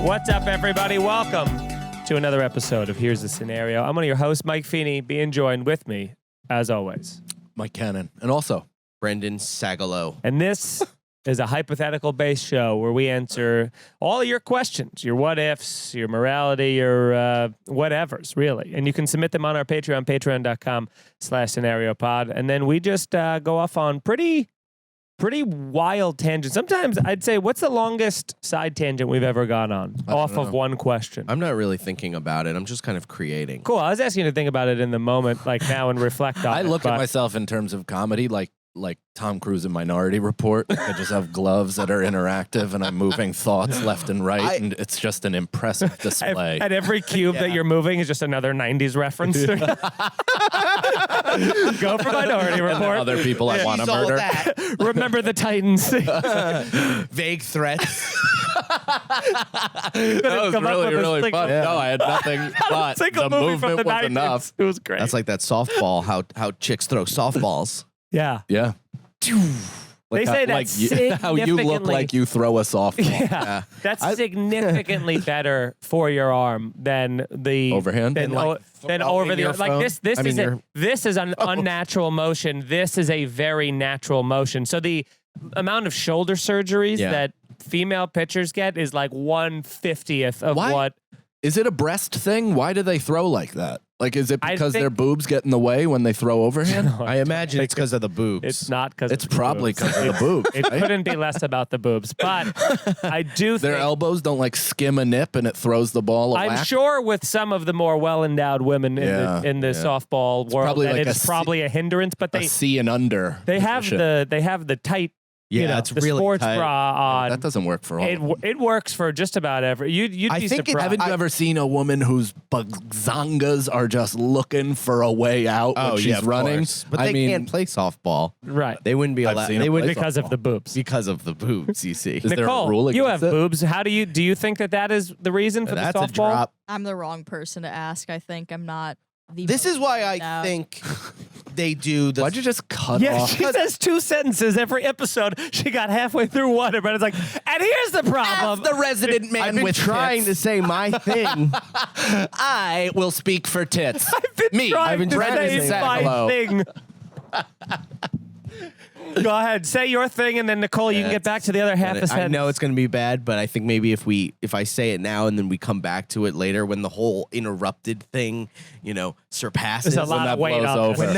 What's up, everybody? Welcome to another episode of Here's the Scenario. I'm one of your hosts, Mike Feeney, being joined with me, as always, Mike Cannon, and also Brendan Sagalow. And this is a hypothetical-based show where we answer all your questions, your what-ifs, your morality, your whatevers, really. And you can submit them on our Patreon, patreon.com/scenariopod. And then we just go off on pretty wild tangents. Sometimes I'd say, what's the longest side tangent we've ever gone on off of one question? I'm not really thinking about it. I'm just kind of creating. Cool. I was asking you to think about it in the moment, like now, and reflect on it. I look at myself in terms of comedy, like Tom Cruise in Minority Report. I just have gloves that are interactive, and I'm moving thoughts left and right, and it's just an impressive display. And every cube that you're moving is just another 90s reference. Go for Minority Report. Other people I want to murder. Remember the Titans. Vague threats. That was really fun. Yeah. No, I had nothing but the movement was enough. It was great. That's like that softball, how chicks throw softballs. Yeah. Yeah. They say that's how you look like you throw a softball. Yeah. That's significantly better for your arm than the overhand. Than over the like this. This is an unnatural motion. This is a very natural motion. So the amount of shoulder surgeries that female pitchers get is like 1/50th of what. Is it a breast thing? Why do they throw like that? Like, is it because their boobs get in the way when they throw overhand? No, I imagine it's because of the boobs. It's not because it's probably because of the boobs. It couldn't be less about the boobs, but I do think their elbows don't like skim a nip and it throws the ball away. I'm sure with some of the more well-endowed women in the softball world, it's probably a hindrance. But they C and under. They have the tight. Yeah, it's the really sports tight. bra on. That doesn't work for all. It works for just about every. You'd be surprised. Haven't you ever seen a woman whose bazongas are just looking for a way out when she's running? But they can't play softball. Right. They wouldn't be allowed. They would because of the boobs. Because of the boobs, you see. Is there a Nicole, rule you have against it? boobs. How do you think that is the reason for the softball? That's a drop. I'm the wrong person to ask. I think I'm not. This is why I think they do the. Why'd you just cut off? Yeah, she says 2 sentences every episode. She got halfway through one, and Brennan's like, and here's the problem. As the resident man I've been with trying to say my thing. I will speak for tits. I've been trying to say my thing. Go ahead, say your thing, and then Nicole, you can get back to the other half a sentence. I know it's going to be bad, but I think maybe if I say it now and then we come back to it later when the whole interrupted thing, surpasses. There's a lot of weight on when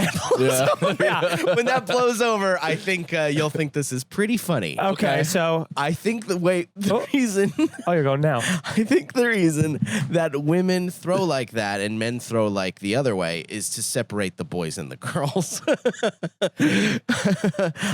that blows over, I think you'll think this is pretty funny. Okay, so I think the reason. Oh, you're going now. I think the reason that women throw like that and men throw like the other way is to separate the boys and the girls.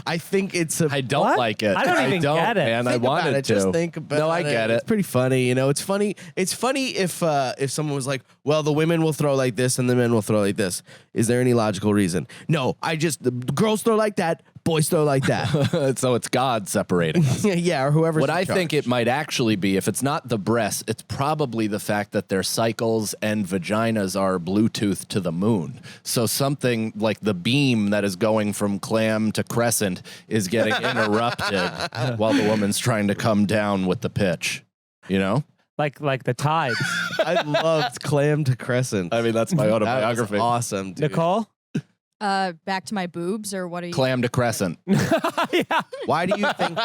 I think it's I don't like it. I don't even get it. Man, I wanted to. Just think about it. No, I get it. It's pretty funny. It's funny. It's funny if someone was like, well, the women will throw like this and the men will throw like this. Is there any logical reason? No, the girls throw like that, boys throw like that. So it's God separating us. Yeah, or whoever's What in I charge. think it might actually be, if it's not the breasts, it's probably the fact that their cycles and vaginas are Bluetooth to the moon. So something like the beam that is going from clam to crescent is getting interrupted while the woman's trying to come down with the pitch. Like the tides. I loved Clam to Crescent. I mean, that's my autobiography. That was awesome, dude. Nicole? Back to my boobs, or what are you? Clam to crescent. Yeah. Why do you think?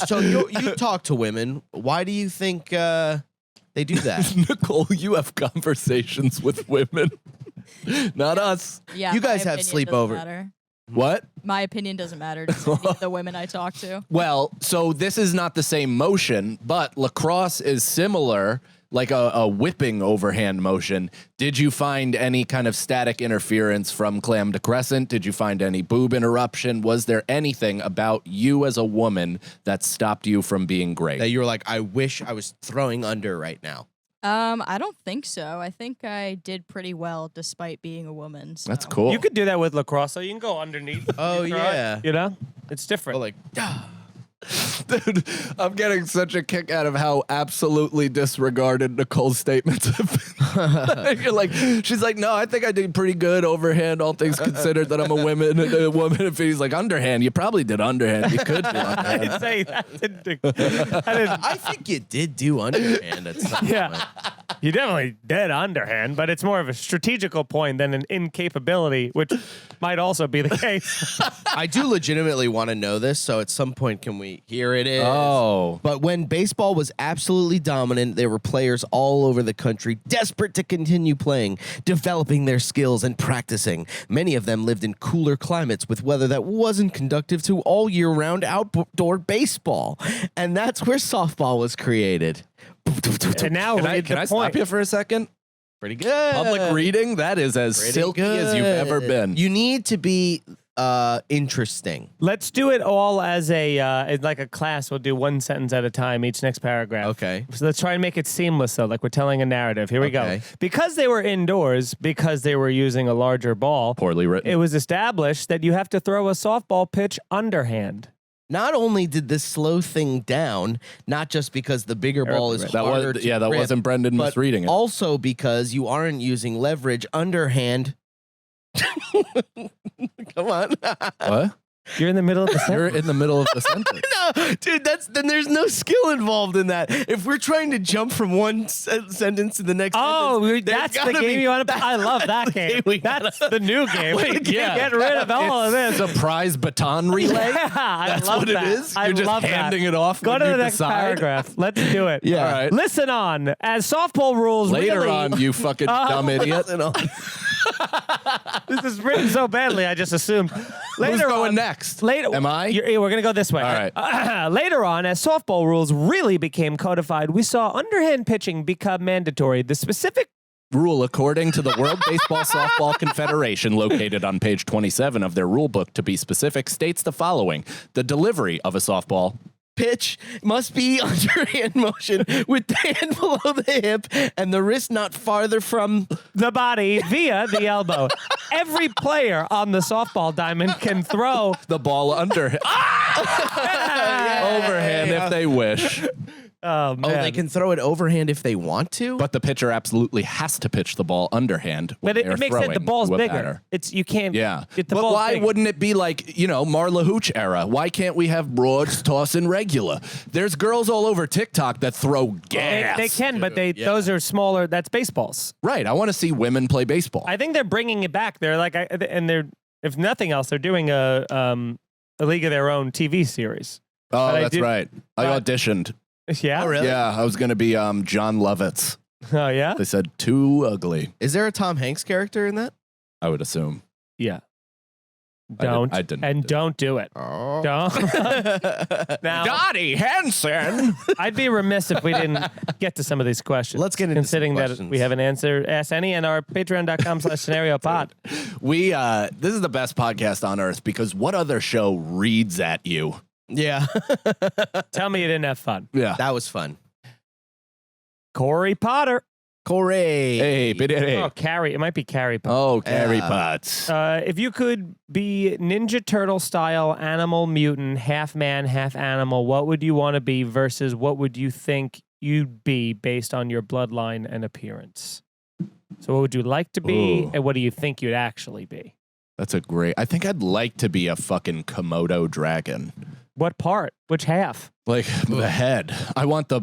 So you talk to women. Why do you think they do that? Nicole, you have conversations with women, not us. Yeah, You guys my have opinion sleepover. doesn't matter. What? My opinion doesn't matter to any of the women I talk to. Well, so this is not the same motion, but lacrosse is similar, like a whipping overhand motion. Did you find any kind of static interference from clam to crescent? Did you find any boob interruption? Was there anything about you as a woman that stopped you from being great? That you were like, I wish I was throwing under right now. I don't think so. I think I did pretty well despite being a woman. So. That's cool. You could do that with lacrosse, so you can go underneath. Oh, You try yeah. it, it's different. Oh, like, Dude, I'm getting such a kick out of how absolutely disregarded Nicole's statements have been. You're like, she's like, no, I think I did pretty good overhand, all things considered, that I'm a woman. And he's like, underhand, you probably did underhand. You could do underhand. I didn't say that. I think you did do underhand at some point. You definitely did underhand, but it's more of a strategical point than an incapability, which might also be the case. I do legitimately want to know this, so at some point can we hear it is. Oh. But when baseball was absolutely dominant, there were players all over the country desperate to continue playing, developing their skills and practicing. Many of them lived in cooler climates with weather that wasn't conducive to all year-round outdoor baseball. And that's where softball was created. And now can I stop you for a second? Pretty good. Public reading, that is as silky as you've ever been. You need to be interesting. Let's do it all as like a class. We'll do one sentence at a time, each next paragraph. Okay. So let's try and make it seamless, though, like we're telling a narrative. Here we go. Because they were indoors, because they were using a larger ball, Poorly written. it was established that you have to throw a softball pitch underhand. Not only did this slow thing down, not just because the bigger ball is harder to that grip, wasn't Brendan but misreading it. also because you aren't using leverage underhand. Come on. What? You're in the middle of the You're sentence. in the middle of the sentence. No, dude, then there's no skill involved in that. If we're trying to jump from one sentence to the next sentence, That's the game you want to play? I love that game. That's the new game. Get rid of all of this. Surprise baton relay? Yeah, I That's love what that. it is? I You're just love handing that. it off Go when to you the next decide? paragraph. Let's do it. Yeah. All right. Listen on. As softball rules Later really... on, you fucking dumb idiot. This is written so badly, I just assumed. Who's going next? Am I? We're going to go this way. All right. Later on, as softball rules really became codified, we saw underhand pitching become mandatory. The specific rule, according to the World Baseball Softball Confederation, located on page 27 of their rule book, to be specific, states the following. The delivery of a softball pitch must be underhand motion with the hand below the hip and the wrist not farther from the body via the elbow. Every player on the softball diamond can throw the ball overhand if they wish. Oh, man. Oh, they can throw it overhand if they want to? But the pitcher absolutely has to pitch the ball underhand. But it makes sense. The ball's bigger. You can't. Yeah. But why wouldn't it be like, Marla Hooch era? Why can't we have broads tossing regular? There's girls all over TikTok that throw gas. They can, but those are smaller. That's baseballs. Right. I want to see women play baseball. I think they're bringing it back. They're like, if nothing else, they're doing a League of Their Own TV series. Oh, that's right. I auditioned. Yeah? Oh, really? Yeah, I was going to be John Lovitz. Oh, yeah? They said too ugly. Is there a Tom Hanks character in that? I would assume. Yeah. Don't. I didn't. And don't do it. Oh. Don't. Now, Dottie Henson. I'd be remiss if we didn't get to some of these questions. Let's get into considering some that questions. we have an answer. Ask Any and our patreon.com/scenariopod. This is the best podcast on earth because what other show reads at you? Yeah. Tell me you didn't have fun. Yeah. That was fun. Corey Potter. Corey. Hey, hey. Oh, Carrie. It might be Carrie Potter. Oh, Carrie Potts. If you could be Ninja Turtle style animal mutant, half man, half animal, what would you want to be versus what would you think you'd be based on your bloodline and appearance? So what would you like to be and what do you think you'd actually be? That's I think I'd like to be a fucking Komodo dragon. What part? Which half? Like the head. I want the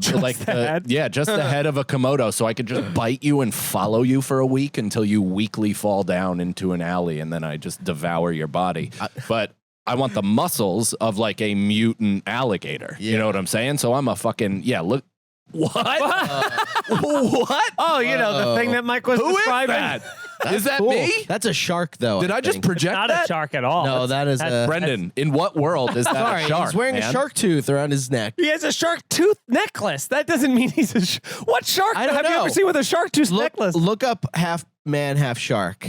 head? Yeah, just the head of a Komodo so I could just bite you and follow you for a week until you weakly fall down into an alley and then I just devour your body. But I want the muscles of like a mutant alligator. Yeah. You know what I'm saying? So I'm a fucking look. What? What? Oh, the thing that Mike was describing. Is that? Is that cool. me? That's a shark, though. Did I just project Not that? a shark at all. No, that is a... Brendan, in what world is that Sorry, a shark? he's wearing a shark tooth around his neck. He has a shark tooth necklace. That doesn't mean he's a What shark I don't have you know. ever seen with a shark tooth necklace? Look up half man, half shark.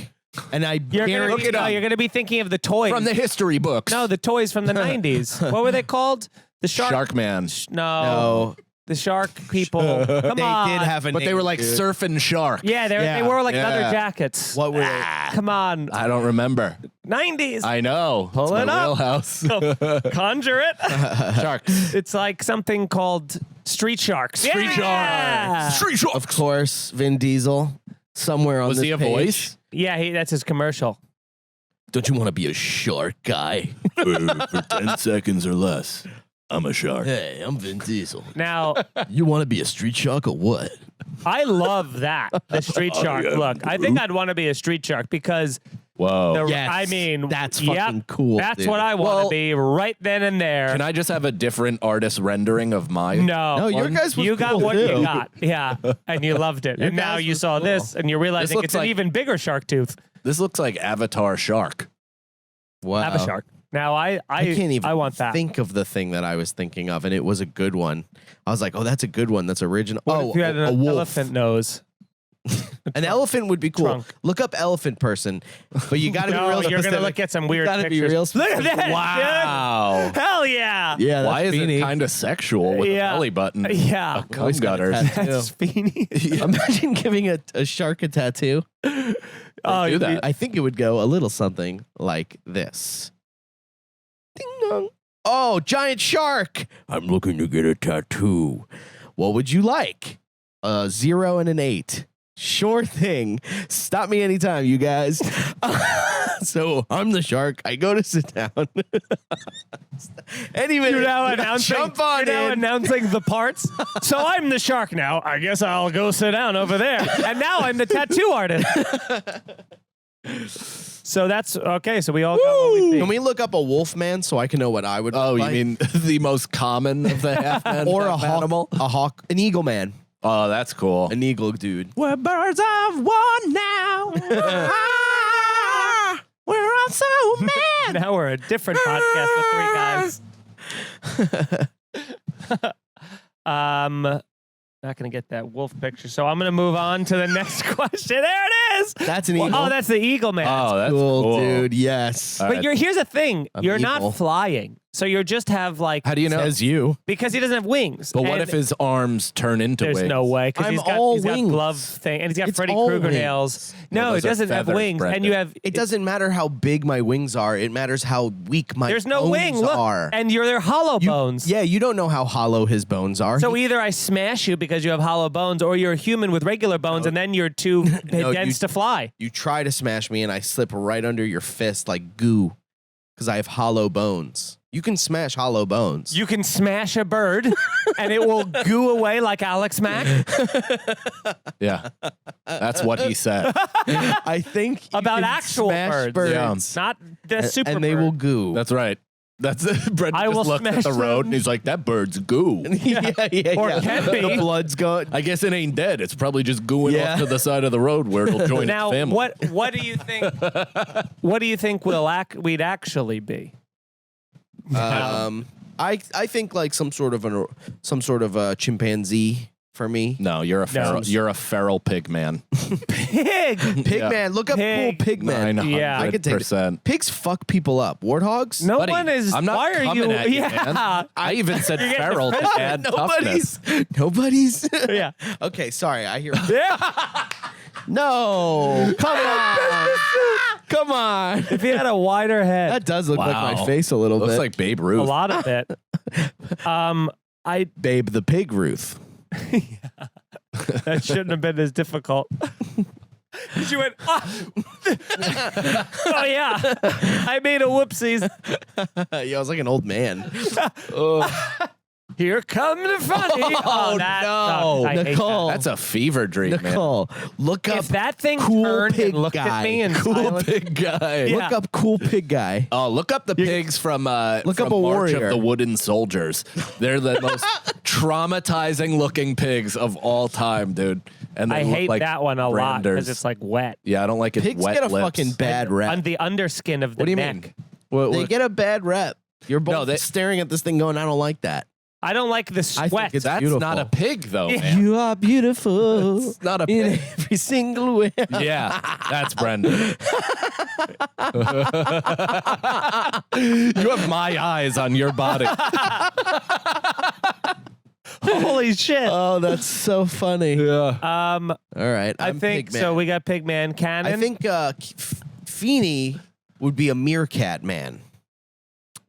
And I You're guarantee... going to be thinking of the toys. From the history books. No, the toys from the 90s. What were they called? The shark... Sharkman. No. The shark people. Come They on. did have a But name, they were like dude. surfing shark. Yeah, they wore like Yeah. leather jackets. What were they? Come on. I don't remember. 90s. I know. Pull It's it my up. wheelhouse. Conjure it. Sharks. It's like something called Street Sharks. Street Sharks. Street Sharks. Of course, Vin Diesel. Somewhere on Was this he a page. voice? Yeah, that's his commercial. Don't you want to be a shark guy? For 10 seconds or less, I'm a shark. Hey, I'm Vin Diesel. Now, You want to be a street shark or what? I love that, the street shark look. I think I'd want to be a street shark because, Whoa. Yes, I mean, that's yep, fucking cool, That's dude. what I want to Well, be right then and there. Can I just have a different artist rendering of mine? No, your guys was you got cool, what too. you got. Yeah, and you loved it. And now guys you was saw cool. this, and you're realizing looks it's an like- even bigger shark tooth. This looks like Avatar Shark. Wow. Have a shark. Now I can't even I want that. think of the thing that I was thinking of, and it was a good one. I was like, oh, that's a good one. That's original. What if you had a an wolf. elephant nose? An elephant would be cool. Trunk. Look up elephant person, but you got to be No, real you're specific. gonna look at some weird Gotta be pictures. real Look specific. at that, Wow. dude. Hell yeah. Yeah, that's Why is Feeney. it kind of sexual with Yeah. a belly button? Yeah. A cum gutter. That's Feeney. Imagine giving a shark a tattoo. Oh, do that. I think it would go a little something like this. Ding dong. Oh, giant shark. I'm looking to get a tattoo. What would you like? A 0 and an 8. Sure thing. Stop me anytime, you guys. So I'm the shark. I go to sit down. Any minute, You're now announcing. jump on you're now in. announcing the parts. So I'm the shark now. I guess I'll go sit down over there. And now I'm the tattoo artist. So that's okay. So we all got what we think. Can we look up a wolf man so I can know what I would Oh, look you like? mean the most common of the half man Or a half hawk, animal? a hawk, an eagle man, Oh, that's cool. an eagle dude. We're birds of one now. We're all so mad. Now we're a different podcast with 3 guys. Not gonna get that wolf picture, so I'm gonna move on to the next question. There it is. That's an eagle. Oh, that's the eagle man. Oh, that's cool, dude. Yes. All But right. here's the thing: I'm you're evil. not flying, so you just have like How do you know? Says you. because he doesn't have wings. But what And if his arms turn into There's wings? no way because I'm he's got all he's got wings. glove thing and he's got It's Freddy all Krueger wings. nails. Well, No, those it are doesn't have feathers, wings, and Brendan. you have. It doesn't matter how big my wings are. It matters how weak my There's no bones wing. Look, are. and they're hollow bones. Yeah, you don't know how hollow his bones are. So either I smash you because you have hollow bones, or you're a human with regular bones, and then you're too dense to fly. You try to smash me, and I slip right under your fist like goo because I have hollow bones. You can smash hollow bones. You can smash a bird, and it will goo away like Alex Mack. Yeah. That's what he said. I think you About can actual smash birds. Not the super and they bird. will goo. That's right. That's Brendan I just will looked at smash the road them. and he's like, that bird's goo. yeah. Or can be. The blood's going. I guess it ain't dead. It's probably just gooing Yeah. off to the side of the road where it'll join Now, its family. what do you think? What do you think we'd actually be? I think like some sort of a chimpanzee for me. No, you're a feral. No. You're a feral pig man. Pig. Pig Yeah. man, look up Pig. cool pig man. 900%. Yeah. I could take it. Pigs fuck people up. Warthogs? No Buddy, one is. I'm not why are coming you? at you, yeah. man. I even said You're getting feral to offended. add toughness. Nobody's. Yeah. Okay, sorry. I hear. Yeah. No, come on, come on. If he had a wider head, That does look like my Wow. face a little Looks bit. like Babe a Ruth. lot of it. Babe the Pig Ruth. That shouldn't have been as difficult. She went, oh yeah, I made a whoopsies. Yeah, I was like an old man. Here come the funny. Oh, that no. sucks. I hate Nicole. That's a fever dream, man. Nicole, look that. up If that thing cool turned pig and looked guy. at me and Cool silent- pig guy. Yeah. Look up cool pig guy. Oh, look up the pigs from Look from up a March warrior. of the Wooden Soldiers. They're the most traumatizing looking pigs of all time, dude. And they I look hate like that one a lot branders. because it's like wet. Yeah, I don't like it. Pigs wet get a lips. fucking bad rep. On the underskin of the What do you neck. mean? They get a bad rep. You're both No, they- staring at this thing going, I don't like that. I don't like the I think sweat. it's That's beautiful. not a pig, though, Yeah. man. You are beautiful It's not a in pig. every single way. Yeah, that's Brendan. You have my eyes on your body. Holy shit. Oh, that's so funny. Yeah. All right. I think so. We got Pigman Cannon. I think Feeney would be a meerkat man.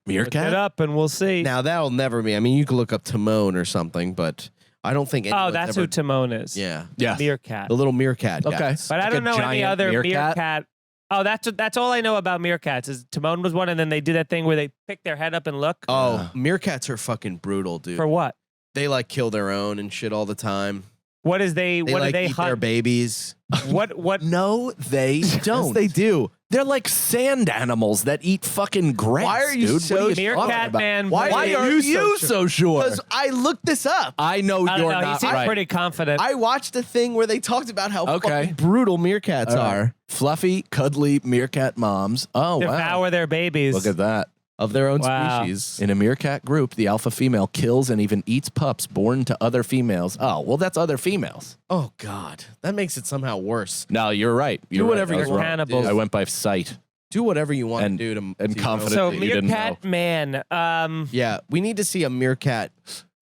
Look it up and we'll see. Now that'll never be. I mean, you could look up Timon or something, but I don't think. That's who Timon is. Yeah. Meerkat. The little meerkat. Okay. Guys. But I don't know any other meerkat. Oh, that's all I know about meerkats. Is Timon was one, and then they do that thing where they pick their head up and look. Oh, meerkats are fucking brutal, dude. For what? They like kill their own and shit all the time. What is they? What like do they eat hunt? their babies. What? No, they don't. Yes, they do. They're like sand animals that eat fucking grass. Why are you dude? so What are you Meerkat talking about? man? Why are you so sure? Because I looked this up. I know I you're don't know. He not seems right. pretty confident. I watched a thing where they talked about how Okay. fucking brutal meerkats are. Fluffy, cuddly meerkat moms. Oh, wow. Devour their babies. Look at that. Of their own Wow. species. In a meerkat group, the alpha female kills and even eats pups born to other females. Oh, well, that's other females. Oh, God. That makes it somehow worse. No, you're right. You're whatever right. I you was want. wrong. Cannibals. I went by sight. Do whatever you want And- to do to and to confident. So that you didn't meerkat know. man. Yeah, we need to see a meerkat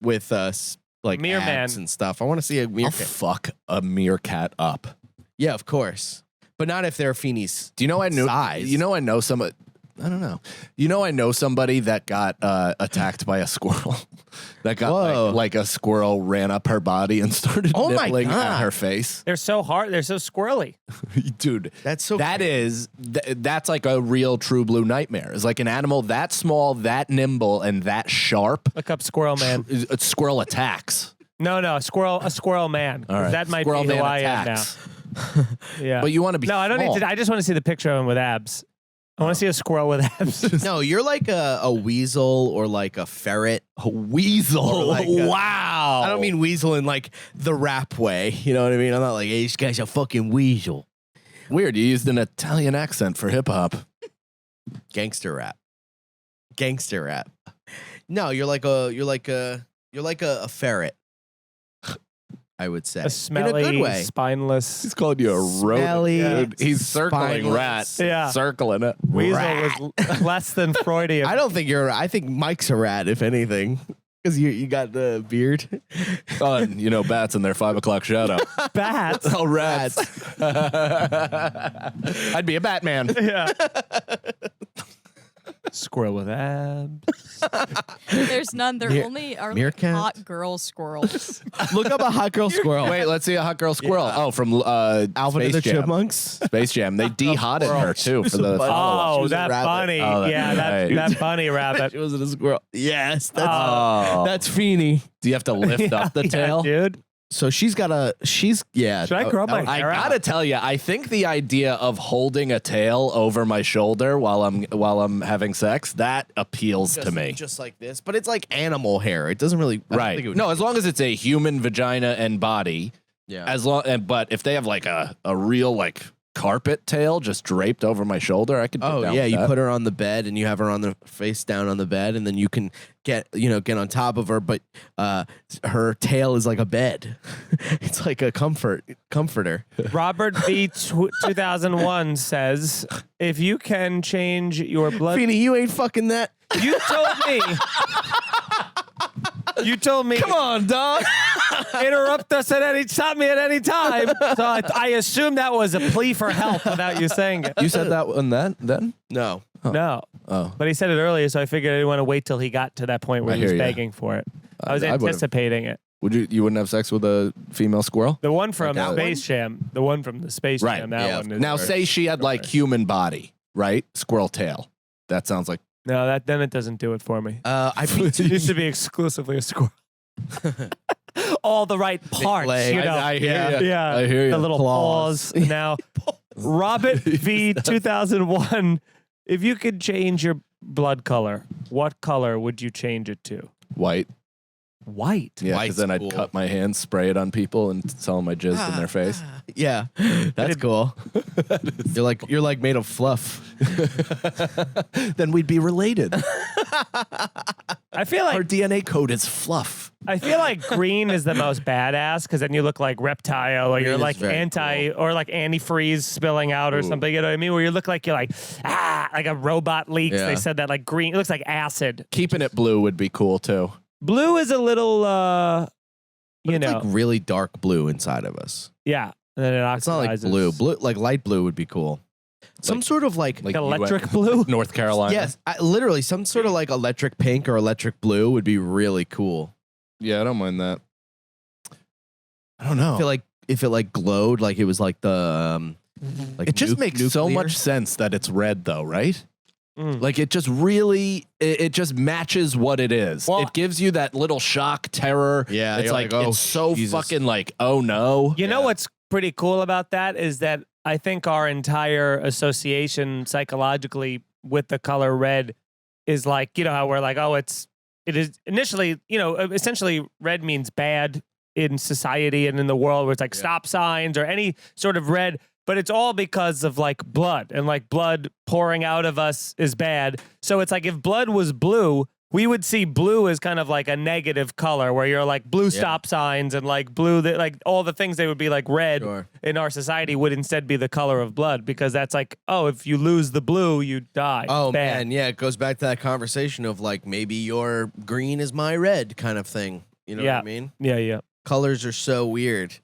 with like Mere abs man. and stuff. I want to see a I'll meerkat. fuck a meerkat up. Yeah, of course, but not if they're Feeney's. Do you know I know? Size. You know I know some. I don't know. You know I know somebody that got attacked by a squirrel. That got Whoa. like a squirrel ran up her body and started Oh my nibbling at God. her face. They're so hard. They're so squirrely. Dude, That's so. that's like a real true blue nightmare. It's like an animal that small, that nimble, and that sharp. Look up Squirrel Man. A squirrel attacks. No, a squirrel man. All right. That might Squirrel be who man I am now. attacks. Yeah. But you want to be No, I don't small. need to. I just want to see the picture of him with abs. I want to see a squirrel with abs. No, you're like a weasel or like a ferret. A weasel. Or like a- Wow. I don't mean weasel in like the rap way. You know what I mean? I'm not like, hey, this guy's a fucking weasel. Weird. You used an Italian accent for hip hop. Gangster rap. Gangster rap. No, you're like a ferret. I would say A smelly, in a good way. spineless He's calling you a rodent. Smelly, Dude, he's circling spineless. rat. Yeah. Circling it. weasel Rat. was less than Freudian. I don't think you're. I think Mike's a rat, if anything, because you got the beard. Oh, and, you know, bats in their 5 o'clock shadow. Bats. Oh, rats. I'd be a Batman. Yeah. Squirrel with abs. There's none. There Mere- only are like meerkat? hot girl squirrels. Look up a hot girl squirrel. Wait, let's see a hot girl squirrel. Yeah. Oh, from Alvin Space and the Jam. Chipmunks. Space Jam. They de-hotted her, too, for the She Oh, was a that rabbit. bunny. Oh, that's yeah, right. that bunny rabbit. She wasn't a squirrel. Yes, that's Oh. that's Feeney. Do you have to lift up the Yeah, tail? dude. So she's got a. She's yeah. Should I grow my I hair out? gotta tell you, I think the idea of holding a tail over my shoulder while I'm having sex, that appeals to me. Just like this, but it's like animal hair. It doesn't really. I don't think Right. it would- No, as long as it's a human vagina and body, Yeah. as long. But if they have like a real like carpet tail just draped over my shoulder, I could. Get Oh down yeah, with you that. put her on the bed and you have her on the face down on the bed, and then you can get on top of her, but her tail is like a bed. It's like a comforter. Robert V. 2001 says, if you can change your blood. Feeney, you ain't fucking that. You told me. You told me. Come on, dog. Interrupt us stop me at any time. So I assume that was a plea for help without you saying it. You said that one then? No. No. Oh. But he said it earlier, so I figured I didn't want to wait till he got to that point where I he was hear ya. begging for it. I was I would've- anticipating it. You wouldn't have sex with a female squirrel? The one from that Space Jam. The one from the Space Right. Jam. That Yeah. one. Is Now, where- say she had like human body, right? Squirrel tail. That sounds like. No, then it doesn't do it for me. I It used to be exclusively a squirrel. All the right parts, leg. you know. I hear Yeah. ya. Yeah, I hear ya. the little Claws. paws. Now, Robert V. 2001. If you could change your blood color, what color would you change it to? White. White. Yeah, White's because then I'd cool. cut my hands, spray it on people, and tell them I jizzed in their face. Yeah, that's cool. You're like made of fluff. Then we'd be related. I feel Our like DNA code is fluff. green is the most badass because then you look like reptile or Green you're is like very or like antifreeze spilling out or something. You know what I mean? Where you look like you're like like a robot leaks. Yeah. They said that like green. It looks like acid. Keeping it blue would be cool too. Blue is a little But it's like really dark blue inside of us. Yeah. And then it oxidizes. It's not like blue. Like light blue would be cool. Some sort of like electric blue? North Carolina. Yes, literally some sort of like electric pink or electric blue would be really cool. Yeah, I don't mind that. I don't know. I feel like if it like glowed, like it was like the like it just makes so much sense that it's red though, right? Like it just really, it just matches what it is. Well, it gives you that little shock, terror. Yeah, it's like oh, it's so Jesus. fucking like, oh no. You know what's pretty cool about that is that I think our entire association psychologically with the color red is like, you know how we're like, oh, it is initially, you know, essentially red means bad in society and in the world, where it's like stop signs or any sort of red. But it's all because of like blood, and like blood pouring out of us is bad. So it's like if blood was blue, we would see blue as kind of like a negative color, where you're like blue stop signs and like blue, like all the things they would be like red in our society would instead be the color of blood, because that's like, oh, if you lose the blue, you die. Oh bad. man, yeah, it goes back to that conversation of like maybe your green is my red kind of thing. You know what I mean? Yeah. Colors are so weird.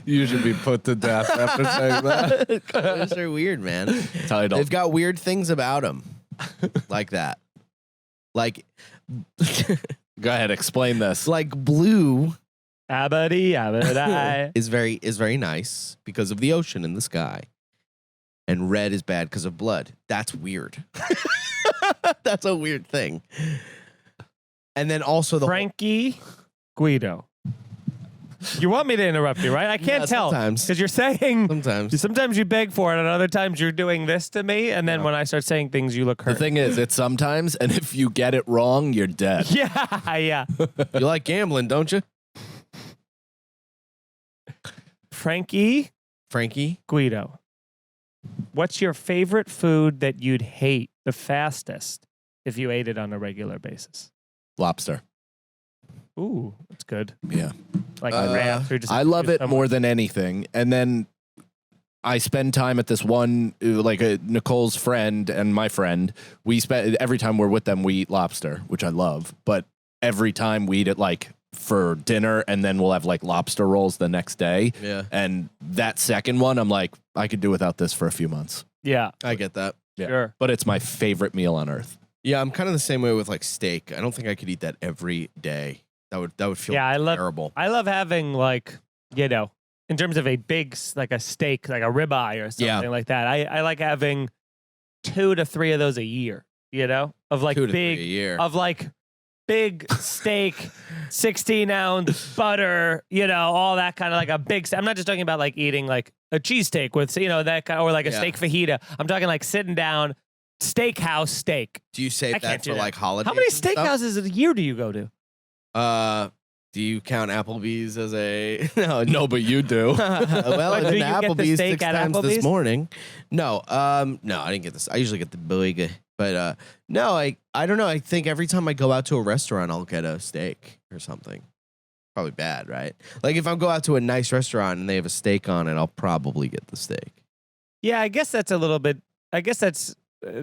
You should be put to death after saying that. Colors are weird, man. Title. They've got weird things about them, like that. Like, go ahead, explain this. Like blue Abadi. is very nice because of the ocean and the sky, and red is bad because of blood. That's weird. That's a weird thing. And then also the Frankie Guido. You want me to interrupt you, right? I can't tell. Sometimes. Because you're saying... Sometimes you beg for it, and other times you're doing this to me, and then when I start saying things, you look hurt. The thing is, it's sometimes, and if you get it wrong, you're dead. Yeah. You like gambling, don't you? Frankie Guido. What's your favorite food that you'd hate the fastest if you ate it on a regular basis? Lobster. Ooh, that's good. Yeah. Like wrapped or just I love it more than anything. And then I spend time at this one, like Nicole's friend and my friend. We spend every time we're with them, we eat lobster, which I love. But every time we eat it like for dinner, and then we'll have like lobster rolls the next day. Yeah. And that second one, I'm like, I could do without this for a few months. Yeah. I get that. Yeah. Sure. But it's my favorite meal on earth. Yeah, I'm kind of the same way with like steak. I don't think I could eat that every day. That would feel terrible. I love having like, you know, in terms of a big, like a steak, like a ribeye or something like that. I like having 2 to 3 of those a year, you know, of like 2 to 3 big, a year. of like big steak, 16-ounce butter, you know, all that kind of like a big, I'm not just talking about like eating like a cheesesteak with, you know, that kind, or like a steak fajita. I'm talking like sitting down, steakhouse steak. Do you save that for like holidays? How many steakhouses a year do you go to? Do you count Applebee's as a No, but you do. Well, I've been to Applebee's 6 times Applebee's? this morning. No, I didn't get this. I usually get the big, but no, I don't know. I think every time I go out to a restaurant, I'll get a steak or something. Probably bad, right? Like if I go out to a nice restaurant and they have a steak on it, I'll probably get the steak. Yeah, I guess that's a little bit. I guess that's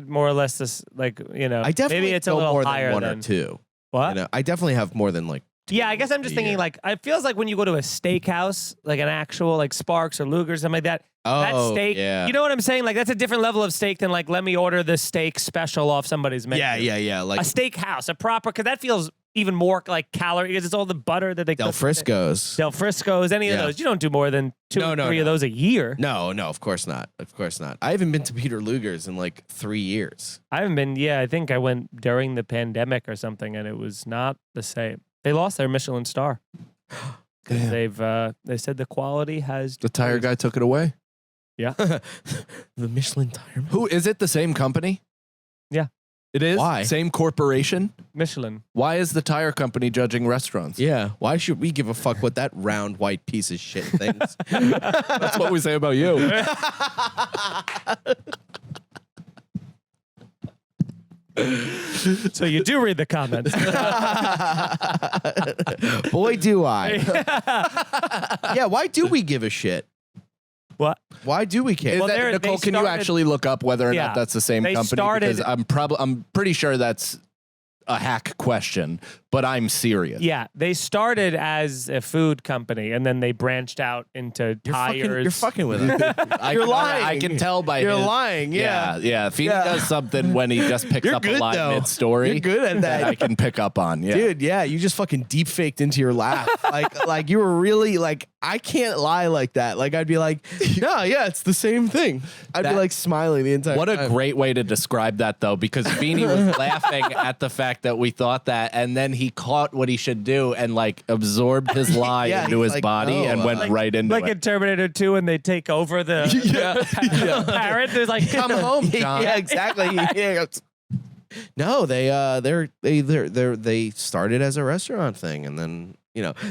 more or less this, like, you know. I definitely maybe it's a go little more higher than 1 than or 2. What? You know, I definitely have more than like. Yeah, I guess I'm just thinking like it feels like when you go to a steakhouse, like an actual like Sparks or Luger, something like that. That steak, you know what I'm saying? Like that's a different level of steak than like let me order this steak special off somebody's menu. Yeah. Like a steakhouse, a proper, because that feels even more like calorie because it's all the butter that they Del Frisco's, any of those. You don't do more than 2 or 3 of those a year. No, of course not. Of course not. I haven't been to Peter Luger's in like 3 years. I haven't been. Yeah, I think I went during the pandemic or something, and it was not the same. They lost their Michelin star. They said the quality has. The tire guy took it away. Yeah. The Michelin tire. Who is it? The same company? Yeah. It is? Why? Same corporation? Michelin. Why is the tire company judging restaurants? Yeah. Why should we give a fuck what that round white piece of shit thinks? That's what we say about you. So you do read the comments. Boy, do I. Yeah, why do we give a shit? What? Why do we care? Well, Nicole, can you actually look up whether or not that's the same company? Because I'm pretty sure that's a hack question. but I'm serious. Yeah, they started as a food company, and then they branched out into tires. You're fucking with it. You're lying. I can tell by You're his, lying. Yeah. If he does something when he just picks You're up good, a line though. mid-story, You're good at that. I can pick up on. Yeah. Dude, yeah, you just fucking deep faked into your laugh. like you were really like, I can't lie like that. Like I'd be like, no, yeah, it's the same thing. I'd be like smiling the entire What time. a great way to describe that, though, because Feeney was laughing at the fact that we thought that, and then he caught what he should do and like absorbed his lie Yeah, into he's his like, body no, and went right into like it. in Terminator 2 when they take over the parrot. There's like, Come home, John. Yeah, exactly. Yeah. No, they started as a restaurant thing, and then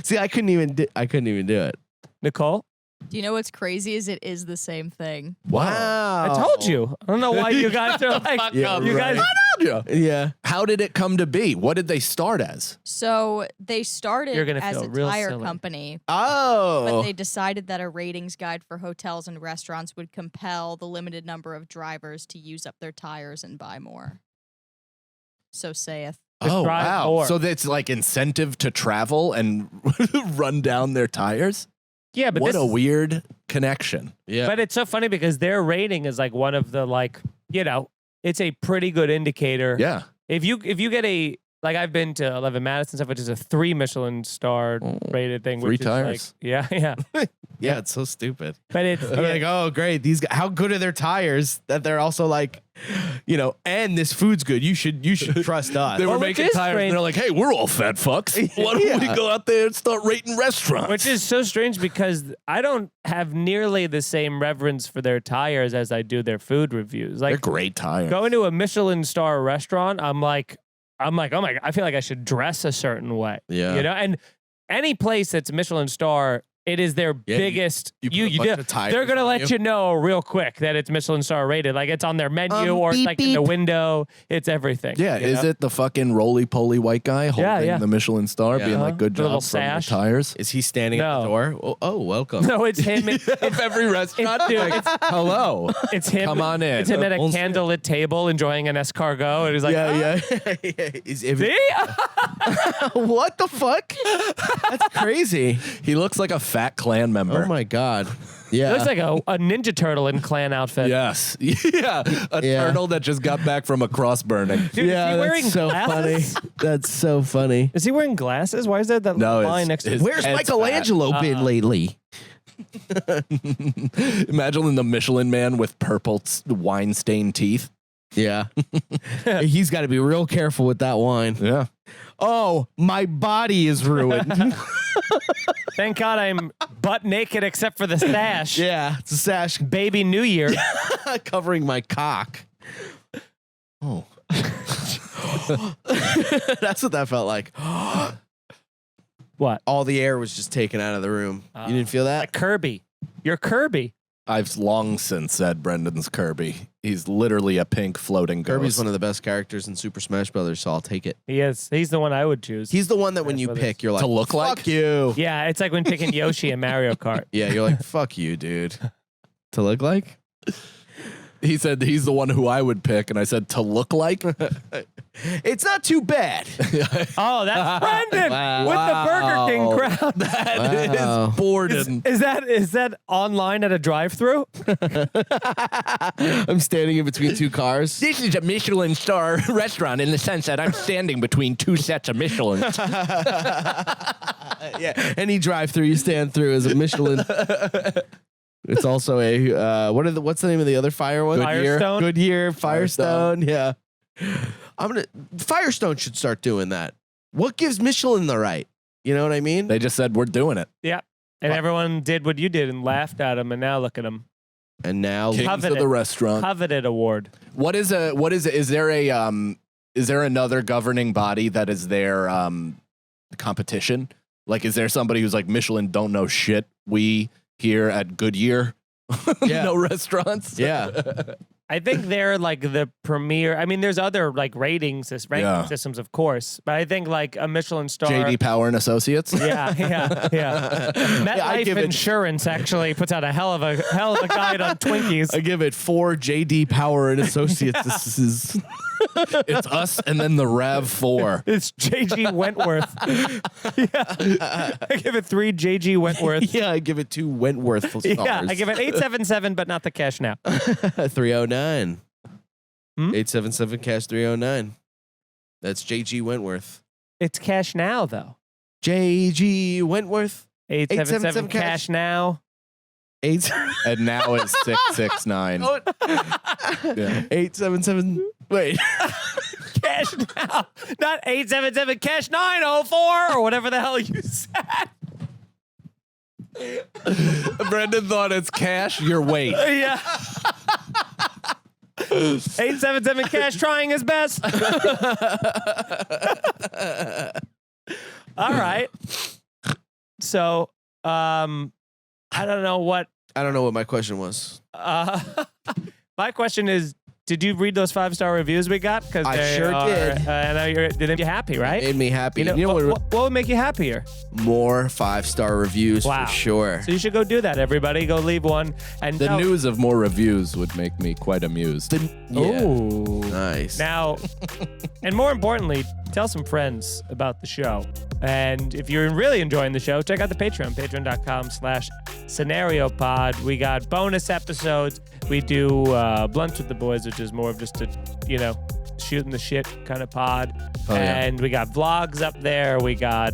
see, I couldn't even do it. Nicole? Do you know what's crazy is it is the same thing. Wow, I told you. I don't know why you guys are like, Yeah, you right. guys. Yeah. How did it come to be? What did they start as? So they started You're gonna as feel a real tire silly. company, Oh, but they decided that a ratings guide for hotels and restaurants would compel the limited number of drivers to use up their tires and buy more. So saith. Oh, drive wow. more. So that's like incentive to travel and run down their tires? Yeah, but What this a weird connection. yeah. But it's so funny because their rating is like one of the it's a pretty good indicator. Yeah. If you get I've been to 11 Madison stuff, which is a 3 Michelin star rated thing. 3 which tires. Is like, yeah. yeah, it's so stupid. But it's I'm like, oh, great. These guys, how good are their tires that they're also like, and this food's good. You should trust us. They were Well, which making is tires strange. and they're like, hey, we're all fat fucks. Why don't we Yeah. go out there and start rating restaurants? which is so strange because I don't have nearly the same reverence for their tires as I do their food reviews. They're Like great tires. going to a Michelin star restaurant, I'm like, oh my God, I feel like I should dress a certain way. Yeah. And any place that's Michelin star, it is their Yeah, biggest. you put a bunch of tires They're gonna on let you know real quick that it's Michelin star rated. Like it's on their menu or it's beep, like in the beep. window. It's everything. Yeah, you is know? it the fucking roly-poly white guy holding yeah. the Michelin star, Yeah. being like, good The little job from the sash. tires? Is he standing at No. the door? Oh, welcome. No, it's him. Of every restaurant? dude, Like, hello. It's him. Come on in. It's him at a Bullshit. candlelit table enjoying an escargot, and he's like, yeah. See? What the fuck? That's crazy. He looks like a fat clan member. Oh my god. Yeah. Looks like a Ninja Turtle in clan outfit. Yes. Yeah. A Yeah. turtle that just got back from a cross burning. Dude, yeah, is he wearing that's so glasses? funny. That's so funny. Is he wearing glasses? Why is there that No, line it's- next to it's- his Where's Head's Michelangelo been lately? Imagine the Michelin Man with purple wine-stained teeth. Yeah. He's got to be real careful with that wine. Yeah. Oh, my body is ruined. Thank God I'm butt naked except for the sash. Yeah, it's a sash Baby New Year. covering my cock. Oh. That's what that felt like. What? All the air was just taken out of the room. You didn't feel that? Like Kirby. You're Kirby. I've long since said Brendan's Kirby. He's literally a pink floating ghost. Kirby's one of the best characters in Super Smash Brothers, so I'll take it. He is. He's the one I would choose. He's the one that when you Smash pick, you're like, To look like? fuck you. Yeah, it's like when picking Yoshi in Mario Kart. Yeah, you're like, fuck you, dude. To look like? He said he's the one who I would pick, and I said to look like. It's not too bad. Oh, that's Brendan Wow. with the Burger King crowd. That Wow. is Borden. Is that online at a drive-through? I'm standing in between two cars. This is a Michelin star restaurant in the sense that I'm standing between two sets of Michelin. Yeah, any drive-through you stand through is a Michelin. It's also a what's the name of the other fire one? Firestone? Goodyear, Firestone. Yeah, Firestone should start doing that. What gives Michelin the right? You know what I mean? They just said we're doing it. Yeah. And everyone did what you did and laughed at him, and now look at him. And now, Kings Coveted. of the restaurant. Coveted award. What is it? Is there another governing body that is their competition? Like, is there somebody who's like, Michelin don't know shit? We here at Goodyear Yeah. no restaurants. yeah, I think they're like the premier. I mean, there's other like ranking Yeah. systems, of course, but I think like a Michelin star. JD Power and Associates. Yeah. I MetLife give it- Insurance actually puts out a hell of a guide on Twinkies. I give it 4 JD Power and Associates. This is It's us and then the RAV4. It's JG Wentworth. Yeah. I give it 3 JG Wentworth. Yeah, I give it 2 Wentworth stars. Yeah, I give it 877, but not the cash now. 309. 877 cash 309. That's JG Wentworth. It's cash now, though. JG Wentworth. 877 cash now. And now it's 669. Yeah. 877. Wait. Cash now. Not 877 cash 904 or whatever the hell you said. Brendan thought it's cash. Your weight. Yeah. 877 cash trying his best. All right. So, I don't know what my question was. My question is, did you read those 5-star reviews we got? Because I sure did. I know they made you happy, right? Made me happy. You know what would make you happier? More 5-star reviews for sure. So you should go do that, everybody. Go leave one. And the news of more reviews would make me quite amused. Ooh. Nice. Now, and more importantly, tell some friends about the show. And if you're really enjoying the show, check out the Patreon, patreon.com/scenariopod. We got bonus episodes. We do Blunts with the Boys, which is more of just a, shooting the shit kind of pod. And we got vlogs up there. We got,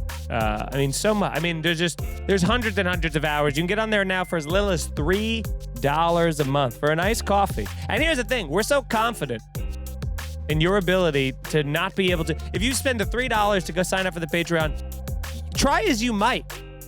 so much. There's hundreds and hundreds of hours. You can get on there now for as little as $3 a month for a nice coffee. And here's the thing. We're so confident in your ability to not be able to, if you spend the $3 to go sign up for the Patreon, try as you might.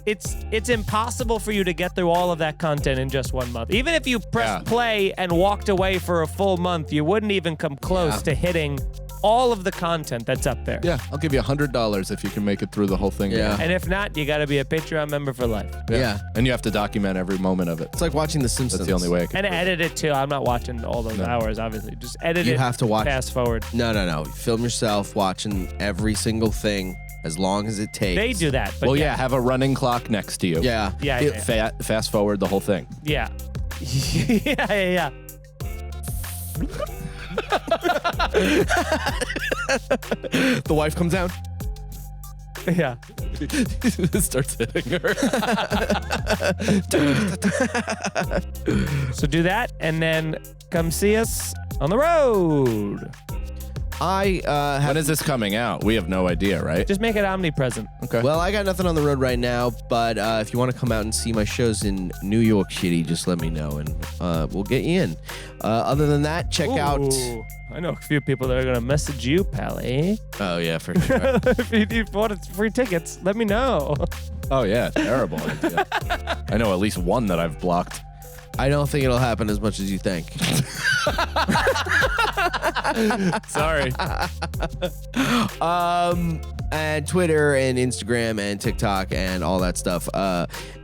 It's impossible for you to get through all of that content in just 1 month. Even if you pressed play and walked away for a full month, you wouldn't even come close to hitting all of the content that's up there. Yeah, I'll give you $100 if you can make it through the whole thing. Yeah. And if not, you got to be a Patreon member for life. Yeah. And you have to document every moment of it. It's like watching The Simpsons. That's the only way I can. And edit it too. I'm not watching all those hours, obviously. Just edit it. You have to watch. Fast forward. No. Film yourself watching every single thing as long as it takes. They do that. But have a running clock next to you. Yeah. Fast forward the whole thing. Yeah. Yeah. The wife comes down. Yeah. Starts hitting her. So do that and then come see us on the road. When is this coming out? We have no idea, right? Just make it omnipresent. Okay. Well, I got nothing on the road right now, but if you want to come out and see my shows in New York City, just let me know and we'll get you in. Other than that, check out. I know a few people that are going to message you, Pally. Oh, yeah, for sure. If you want free tickets, let me know. Oh, yeah. Terrible idea. I know at least one that I've blocked. I don't think it'll happen as much as you think. Sorry. And Twitter and Instagram and TikTok and all that stuff.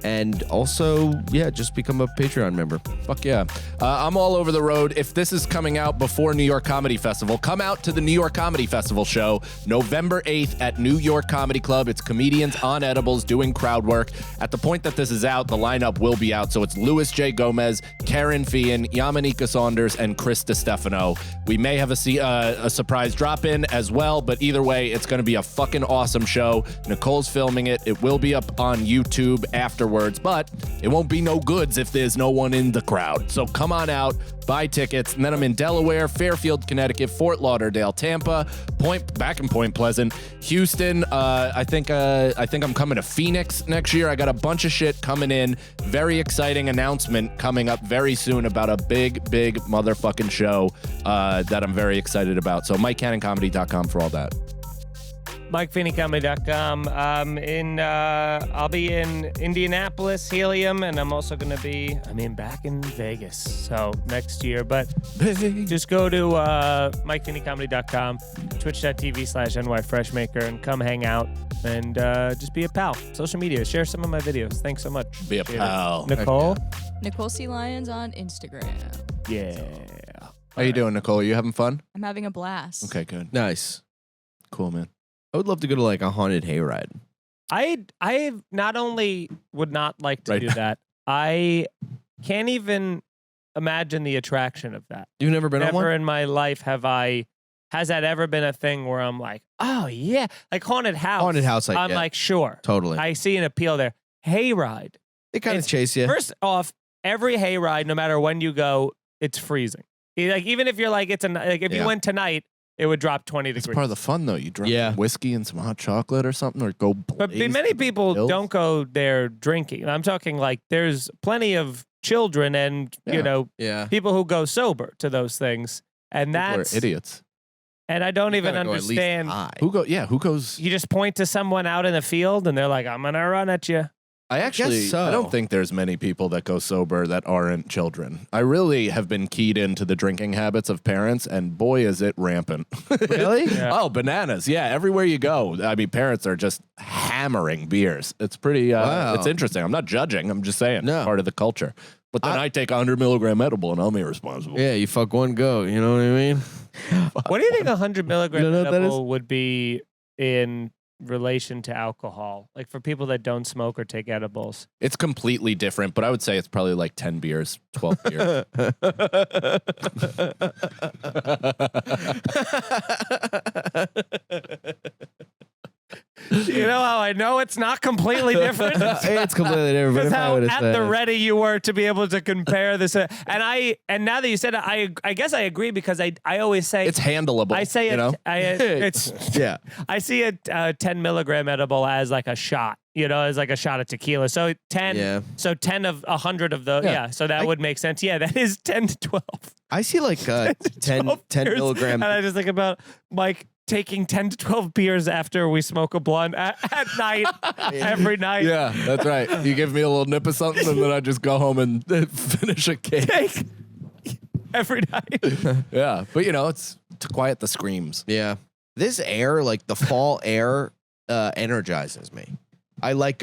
And also, just become a Patreon member. Fuck yeah. I'm all over the road. If this is coming out before New York Comedy Festival, come out to the New York Comedy Festival show November 8th at New York Comedy Club. It's comedians on edibles doing crowd work. At the point that this is out, the lineup will be out. So it's Louis J. Gomez, Karen Fian, Yamanika Saunders, and Chris Distefano. We may have a surprise drop-in as well, but either way, it's going to be a fucking awesome show. Nicole's filming it. It will be up on YouTube afterwards, but it won't be no goods if there's no one in the crowd. So come on out, buy tickets, and then I'm in Delaware, Fairfield, Connecticut, Fort Lauderdale, Tampa, back in Point Pleasant, Houston. I think I'm coming to Phoenix next year. I got a bunch of shit coming in. Very exciting announcement coming up very soon about a big motherfucking show that I'm very excited about. So MikeCannonComedy.com for all that. MikeFeeneyComedy.com. I'll be in Indianapolis, Helium, and I'm also going to be, back in Vegas. So next year, but just go to MikeFeeneyComedy.com, twitch.tv/NYFreshmaker, and come hang out and just be a pal. Social media, share some of my videos. Thanks so much. Be a pal. Nicole? Nicole C. Lyons on Instagram. Yeah. How you doing, Nicole? Are you having fun? I'm having a blast. Okay, good. Nice. Cool, man. I would love to go to like a haunted hayride. I not only would not like to do that, I can't even imagine the attraction of that. You've never been on one? Never in my life have I has that ever been a thing where I'm like, oh yeah, like haunted house? Haunted house, like, I'm yeah. like, sure, Totally. I see an appeal there. Hayride. They kind of chase you. First off, every hayride, no matter when you go, it's freezing. Like even if you're like, if you went tonight, it would drop 20 degrees. It's part of the fun, though. You drink whiskey and some hot chocolate or something, or go. But many people don't go there drinking. I'm talking like there's plenty of children and people who go sober to those things, and people that's are idiots. And I don't even understand who goes. You just point to someone out in the field, and they're like, "I'm gonna run at you." I don't think there's many people that go sober that aren't children. I really have been keyed into the drinking habits of parents, and boy, is it rampant. Really? Yeah. Oh, bananas. Yeah, everywhere you go. I mean, parents are just hammering beers. It's pretty, it's interesting. I'm not judging. I'm just saying, part of the culture. But then I take a 100 milligram edible, and I'm irresponsible. Yeah, you fuck one go. You know what I mean? What do you think a 100 milligram edible would be in relation to alcohol, like for people that don't smoke or take edibles? It's completely different, but I would say it's probably like 10 beers, 12 beers. You know how I know it's not completely different? It's completely different. That's how at the ready you were to be able to compare this. And now that you said it, I guess I agree, because I always say it's handleable. I say I see a 10 milligram edible as like a shot, as like a shot of tequila. So 10, so 10 of 100 of the, so that would make sense. Yeah, that is 10 to 12. I see like 10 milligram. And I just think about Mike taking 10 to 12 beers after we smoke a blunt at night, every night. Yeah, that's right. You give me a little nip of something, and then I just go home and finish a cake. Every night. Yeah, but it's to quiet the screams. Yeah. This air, like the fall air, energizes me. I like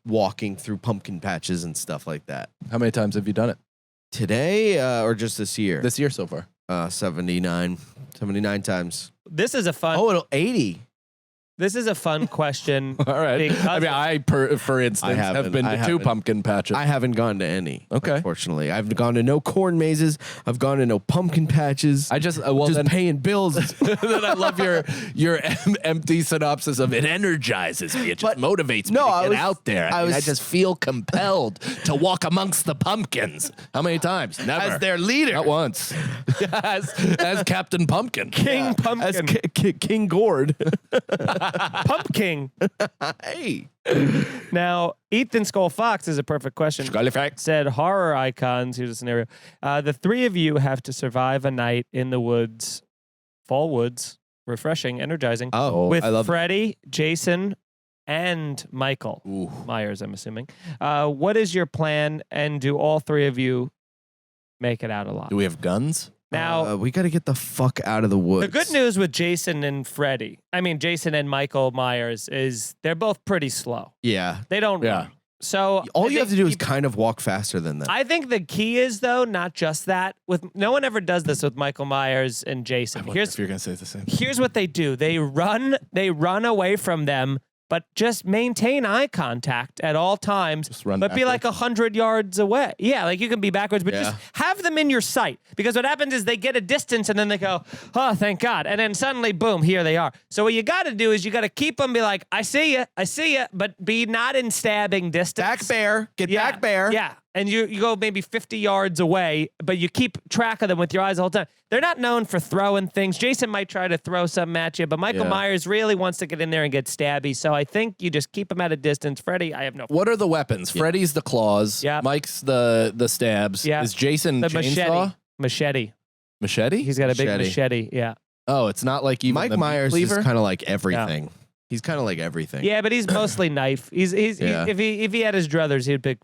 walking through pumpkin patches and stuff like that. How many times have you done it? Today or just this year? This year so far. 79 times. This is a fun. 80. This is a fun question. All right. I mean, for instance, have been to 2 pumpkin patches. I haven't gone to any. Okay. Unfortunately, I've gone to no corn mazes. I've gone to no pumpkin patches. I just paying bills. Then I love your empty synopsis of it energizes me. It just motivates me to get out there. I just feel compelled to walk amongst the pumpkins. How many times? Never. As their leader. Not once. as Captain Pumpkin. King Pumpkin. As King Gord. Pumpkin. Hey. Now, Ethan Skull Fox is a perfect question. Said horror icons. Here's a scenario. The 3 of you have to survive a night in the woods, fall woods, refreshing, energizing, with Freddy, Jason, and Michael Myers, I'm assuming. What is your plan, and do all 3 of you make it out alive? Do we have guns? Now, we got to get the fuck out of the woods. The good news with Jason and Jason and Michael Myers, is they're both pretty slow. Yeah. They don't run. So all you have to do is kind of walk faster than them. I think the key is, though, not just that. No one ever does this with Michael Myers and Jason. If you're going to say the same. Here's what they do. They run away from them, but just maintain eye contact at all times. Just run but backwards. Be like 100 yards away. Yeah, like you can be backwards, but just have them in your sight. Because what happens is they get a distance and then they go, oh, thank God. And then suddenly, boom, here they are. So what you got to do is you got to keep them, be like, I see you, but be not in stabbing distance. Back bear. Back bear. Yeah. And you go maybe 50 yards away, but you keep track of them with your eyes the whole time. They're not known for throwing things. Jason might try to throw something at you, but Michael Myers really wants to get in there and get stabby. So I think you just keep him at a distance. Freddy, I have no. What are the weapons? Freddy's the claws. Yeah. Mike's the stabs. Yeah. Is Jason the chainsaw? Machete. Machete? He's got a big machete. Yeah. Oh, it's not like even Mike Myers is kind of like everything. Yeah. He's kind of like everything. Yeah, but he's mostly knife. If he had his druthers, he would pick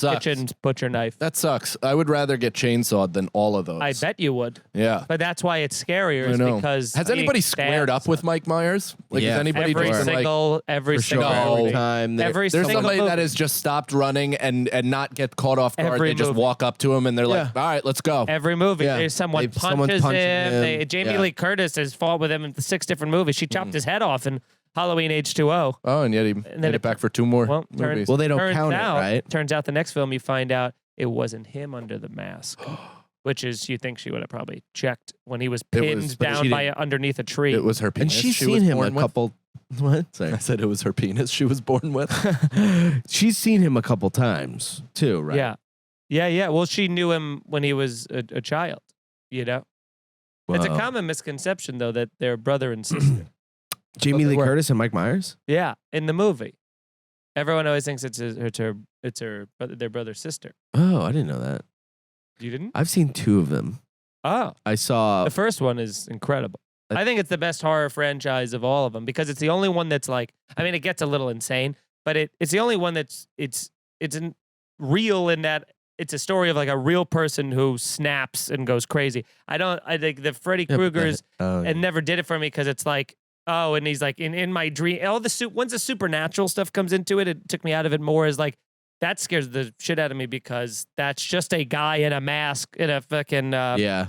kitchen butcher knife. That sucks. I would rather get chainsawed than all of those. I bet you would. Yeah. But that's why it's scarier, is because has anybody squared up with Mike Myers? Like, has anybody every single time? There's somebody that has just stopped running and not get caught off guard. They just walk up to him and they're like, all right, let's go. Every movie, there's someone punches him. Jamie Lee Curtis has fought with him in 6 different movies. She chopped his head off in Halloween H2O. Oh, and yet he made it back for 2 more movies. Well, they don't count it, right? Turns out the next film you find out it wasn't him under the mask. which is you think she would have probably checked when he was pinned down by underneath a tree. It was her penis. And she's seen him a couple. What? Sorry. I said it was her penis she was born with. She's seen him a couple times too, right? Yeah. Yeah. Well, she knew him when he was a child, you know? It's a common misconception, though, that they're brother and sister. Jamie Lee Curtis and Mike Myers? Yeah, in the movie. Everyone always thinks it's their brother-sister. Oh, I didn't know that. You didn't? I've seen 2 of them. Oh. I saw... The first one is incredible. I think it's the best horror franchise of all of them because it's the only one that's like, I mean, it gets a little insane, but it's the only one that's, it's real in that it's a story of like a real person who snaps and goes crazy. I think the Freddy Krueger's and never did it for me because it's like, oh, and he's like in my dream, once the supernatural stuff comes into it, it took me out of it more as like, that scares the shit out of me because that's just a guy in a mask in a fucking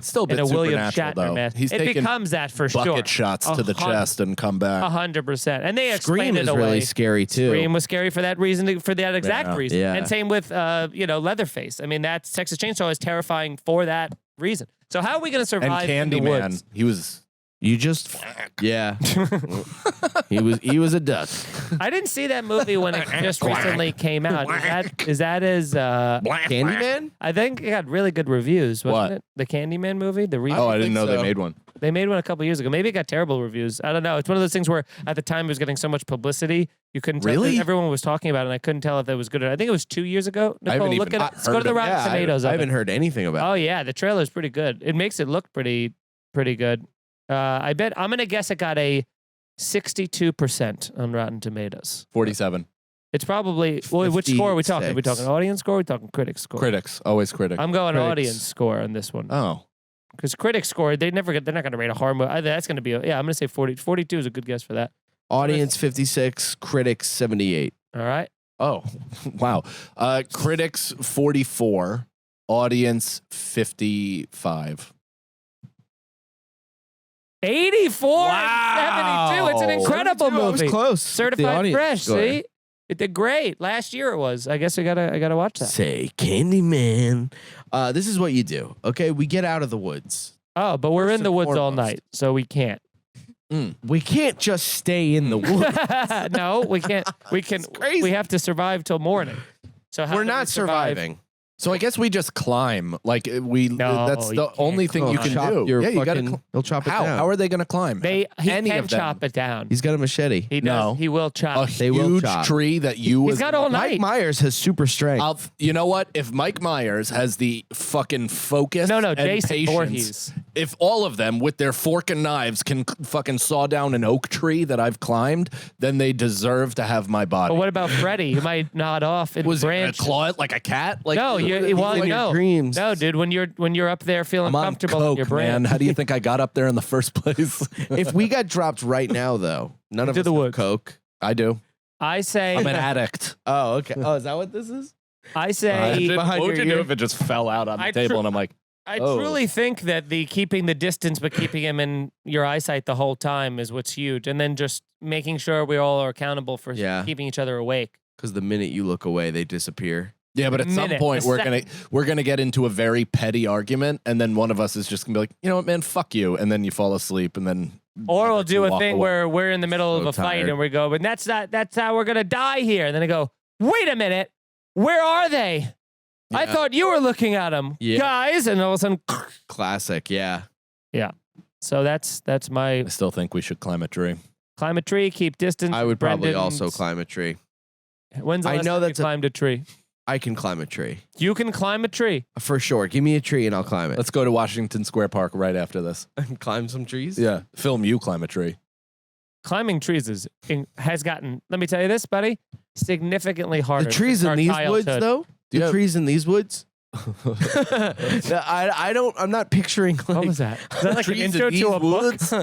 still a bit in a William supernatural, Shatner though. mask. He's It taking becomes that for sure. bucket shots to the chest and come back. 100%. And they Scream explain it is away. really scary too. Scream was scary for that reason, for that exact reason. Yeah. And same with Leatherface. I mean, that Texas Chainsaw is terrifying for that reason. So how are we going to survive And in the Candyman, woods? he was. You just, yeah. he was a duck. I didn't see that movie when it just recently came out. Is that as Candyman? I think it got really good reviews, wasn't it? The Candyman movie, the remake. Oh, I didn't know they made one. They made one a couple years ago. Maybe it got terrible reviews. I don't know. It's one of those things where at the time it was getting so much publicity, you couldn't tell. Really? Everyone was talking about it, and I couldn't tell if it was good. I think it was 2 years ago. Nicole, look at it. Let's go to the Rotten Tomatoes. I haven't heard anything about it. Oh yeah, the trailer's pretty good. It makes it look pretty good. I bet I'm gonna guess it got a 62% on Rotten Tomatoes. 47. It's probably which score are we talking? Are we talking audience score? Or are we talking critic score? Critics, always critics. I'm going audience score on this one. Oh, because critics score, they're not going to rate a horror movie. That's going to be I'm going to say 40. 42 is a good guess for that. Audience 56, critics 78. All right. Oh, wow. Critics 44, audience 55. 84 Wow. 72. It's an incredible 72, I was movie. close. Certified fresh. score. See, it did great. Last year it was. I guess I gotta watch that. Say, Candyman. This is what you do. Okay, we get out of the woods. Oh, but we're in First the and woods all foremost. night, so we can't. We can't just stay in the woods. No, we can't. We can. crazy. We have to survive till morning. So how We're do not we survive? surviving. So I guess we just climb. Like No, that's you the can't only thing you can Chop do. your Yeah, you gotta. fucking- he'll chop it How? down. How are they going to climb? He Any can of them. chop it down. He's got a machete. He does. No. He will chop. A They will huge chop. tree that you. He's as- got all Mike night. Myers has super strength. You know what? If Mike Myers has the fucking focus, No, and Jason patience, Voorhees. if all of them with their fork and knives can fucking saw down an oak tree that I've climbed, then they deserve to have my body. But what about Freddy? You might nod off in Was it gonna branches. claw it like a cat? Like No, in your dreams. No, dude. When you're up there feeling I'm on comfortable coke, in your man. brand. How do you think I got up there in the first place? If we got dropped right now, though, none of Into us the have woods. coke. I do. I say. I'm an addict. Oh, okay. Oh, is that what this is? I say. behind what would your you do ear? if it just fell out on the I table tr- and I'm like, I Oh. truly think that the keeping the distance but keeping him in your eyesight the whole time is what's huge, and then just making sure we all are accountable for Yeah. keeping each other awake. Because the minute you look away, they disappear. yeah, but at some Minute, point a we're gonna get into a very petty argument, and then one of us is just gonna be like, you know what, man, fuck you, and then you fall asleep, and then Or we'll do a walk thing away. where we're in the middle of So a fight tired. and we go, but that's how we're gonna die here. And then I go, wait a minute, where are they? I Yeah. thought you were looking at them, Yeah. guys. And all of a sudden, Classic, yeah. so that's my I still think we should climb a tree. climb a tree, keep distance. I would probably Brendan's- also climb a tree. When's the I last know time that's you a- climbed a tree? I can climb a tree. You can climb a tree. For sure. Give me a tree and I'll climb it. Let's go to Washington Square Park right after this. climb some trees? Yeah, film you climb a tree. Climbing trees has gotten, let me tell you this, buddy, significantly harder. The trees since in our these childhood. woods, though? The Yeah. trees in these woods? I'm not picturing like, What was that? Is that like an trees in intro these to a book? woods?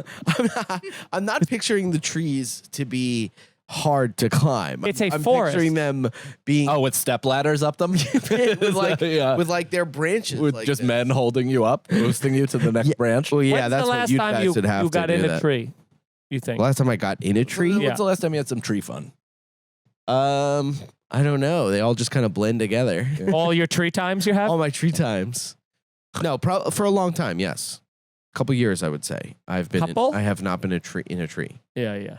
I'm not picturing the trees to be hard to climb. It's a I'm forest. picturing them being Oh, with step ladders up them? with like Yeah. with like their branches. With like just this. men holding you up, boosting you to the next branch. Well, yeah, When's that's the what last you time guys would have you to got do in a that. tree, you think? Last time I got in a tree? Yeah. When's the last time you had some tree fun? I don't know. They all just kind of blend together. All your tree times you have? All my tree times. No, for a long time, yes. A couple years, I would say. I have not been in a tree. Yeah.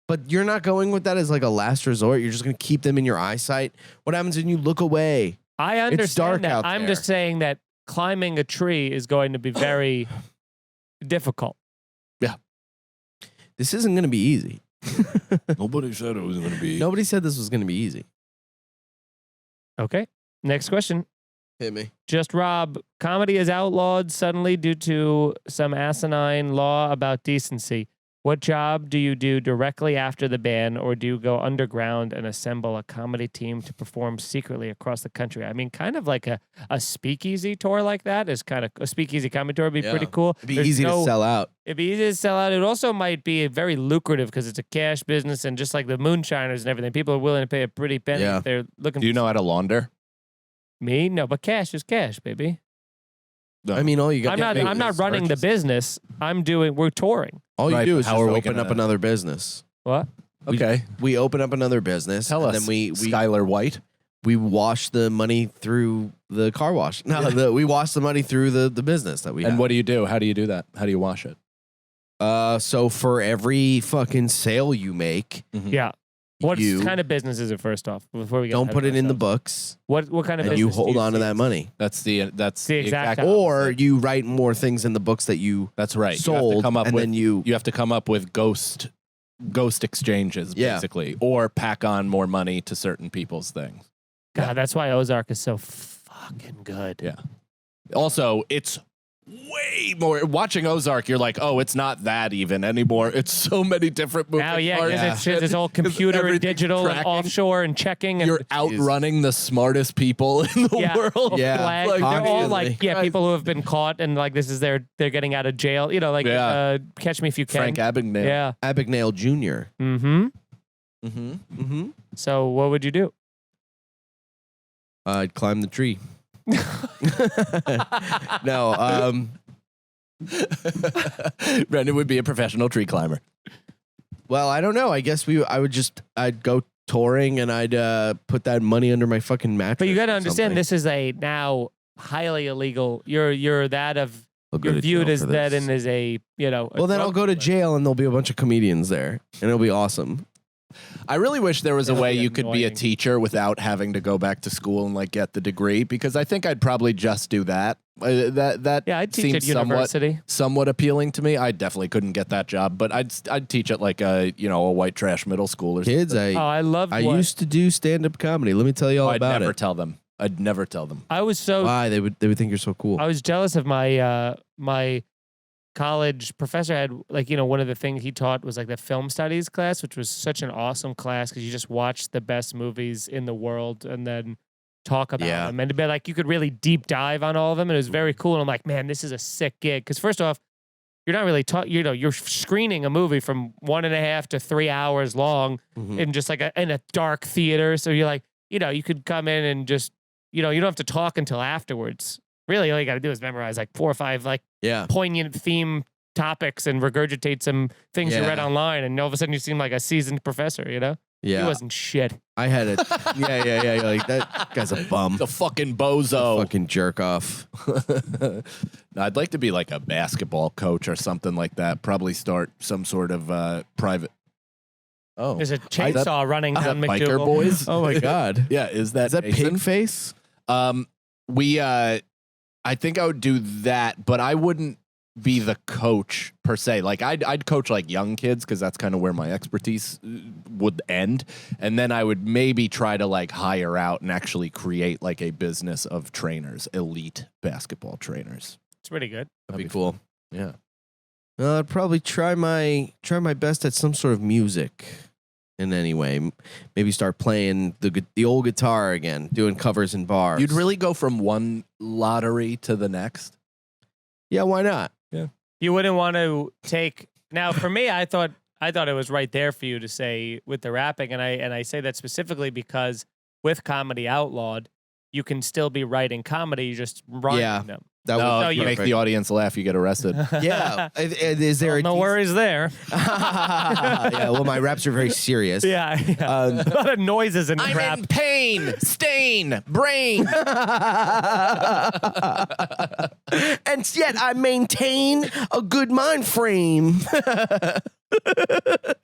But you're not going with that as like a last resort. You're just going to keep them in your eyesight. What happens when you look away? I understand it's dark that. out I'm there. just saying that climbing a tree is going to be very difficult. Yeah. This isn't going to be easy. Nobody said it was going to be. Nobody said this was going to be easy. Okay. Next question. Hit me. Just Rob, comedy is outlawed suddenly due to some asinine law about decency. What job do you do directly after the ban, or do you go underground and assemble a comedy team to perform secretly across the country? I mean, kind of like a speakeasy tour like that is kind of a speakeasy comedy tour would be pretty cool. It'd be easy to sell out. It'd be easy to sell out. It also might be very lucrative because it's a cash business, and just like the moonshiners and everything, people are willing to pay a pretty penny if they're looking. Do you know how to launder? Me? No, but cash is cash, baby. No. I mean, all you got. I'm not running the business. We're touring. All you do is just open up another business. What? Okay. We open up another business. Tell us. Then we Skylar White. We wash the money through the car wash. No, we wash the money through the business that we have. And what do you do? How do you do that? How do you wash it? So for every fucking sale you make, Yeah. What kind of business is it? First off, before we get don't put it in the books. What kind of and business you hold on to that money. That's the exact or you write more things in the books that you that's right. sold, you have to come up and with, then you have to come up with ghost exchanges basically, or pack on more money to certain people's things. God, that's why Ozark is so fucking good. Yeah. Also, it's way more. Watching Ozark, you're like, oh, it's not that even anymore. It's so many different moving parts. It's all computer and digital and tracking. offshore and checking. And you're outrunning the smartest people in the world. Yeah. Like, they're all like, people who have been caught and like this is they're getting out of jail. You know, like Catch Me If You Can. Frank Abagnale. Yeah. Abagnale Jr. So what would you do? I'd climb the tree. No, Brendan would be a professional tree climber. Well, I don't know. I guess I'd go touring and I'd put that money under my fucking mattress. But you got to understand, this is a now highly illegal. You're viewed as that and as a Well, then I'll go to jail and there'll be a bunch of comedians there and it'll be awesome. I really wish there was a way you could be a teacher without having to go back to school and like get the degree, because I think I'd probably just do that. I'd teach at university. Somewhat appealing to me. I definitely couldn't get that job, but I'd teach at like a white trash middle school or kids. Something. I used to do stand-up comedy. Let me tell you all about it. I'd never tell them. I was so why they would think you're so cool. I was jealous of my my college professor had one of the things he taught was like the film studies class, which was such an awesome class because you just watch the best movies in the world and then talk about them, and to be like you could really deep dive on all of them, and it was very cool. And I'm like, man, this is a sick gig because first off, you're not really you're screening a movie from 1.5 to 3 hours long in just like in a dark theater, so you're like you could come in and just you don't have to talk until afterwards. Really, all you got to do is memorize like 4 or 5 poignant theme topics and regurgitate some things you read online, and all of a sudden you seem like a seasoned professor. Yeah, he wasn't shit. I had it. Yeah. Like that guy's a bum. The fucking bozo. The fucking jerk off. No, I'd like to be like a basketball coach or something like that. Probably start some sort of private. Oh, there's a chainsaw running down McDougal. Biker boys. Oh my god. Yeah, is that Pig Face? I think I would do that, but I wouldn't be the coach per se. Like I'd coach like young kids because that's kind of where my expertise would end, and then I would maybe try to like hire out and actually create like a business of trainers, elite basketball trainers. It's pretty good. That'd be cool. Yeah. I'd probably try my best at some sort of music in any way. Maybe start playing the old guitar again, doing covers in bars. You'd really go from one lottery to the next? Yeah, why not? Yeah. You wouldn't want to take now. For me, I thought it was right there for you to say with the rapping, and I say that specifically because with Comedy Outlawed, you can still be writing comedy, you just rhyming them. You make the audience laugh, you get arrested. Yeah. Is there no worries there. Yeah, well, my raps are very serious. Yeah. A lot of noises in I'm rap. in pain, stain, brain. And yet I maintain a good mind frame.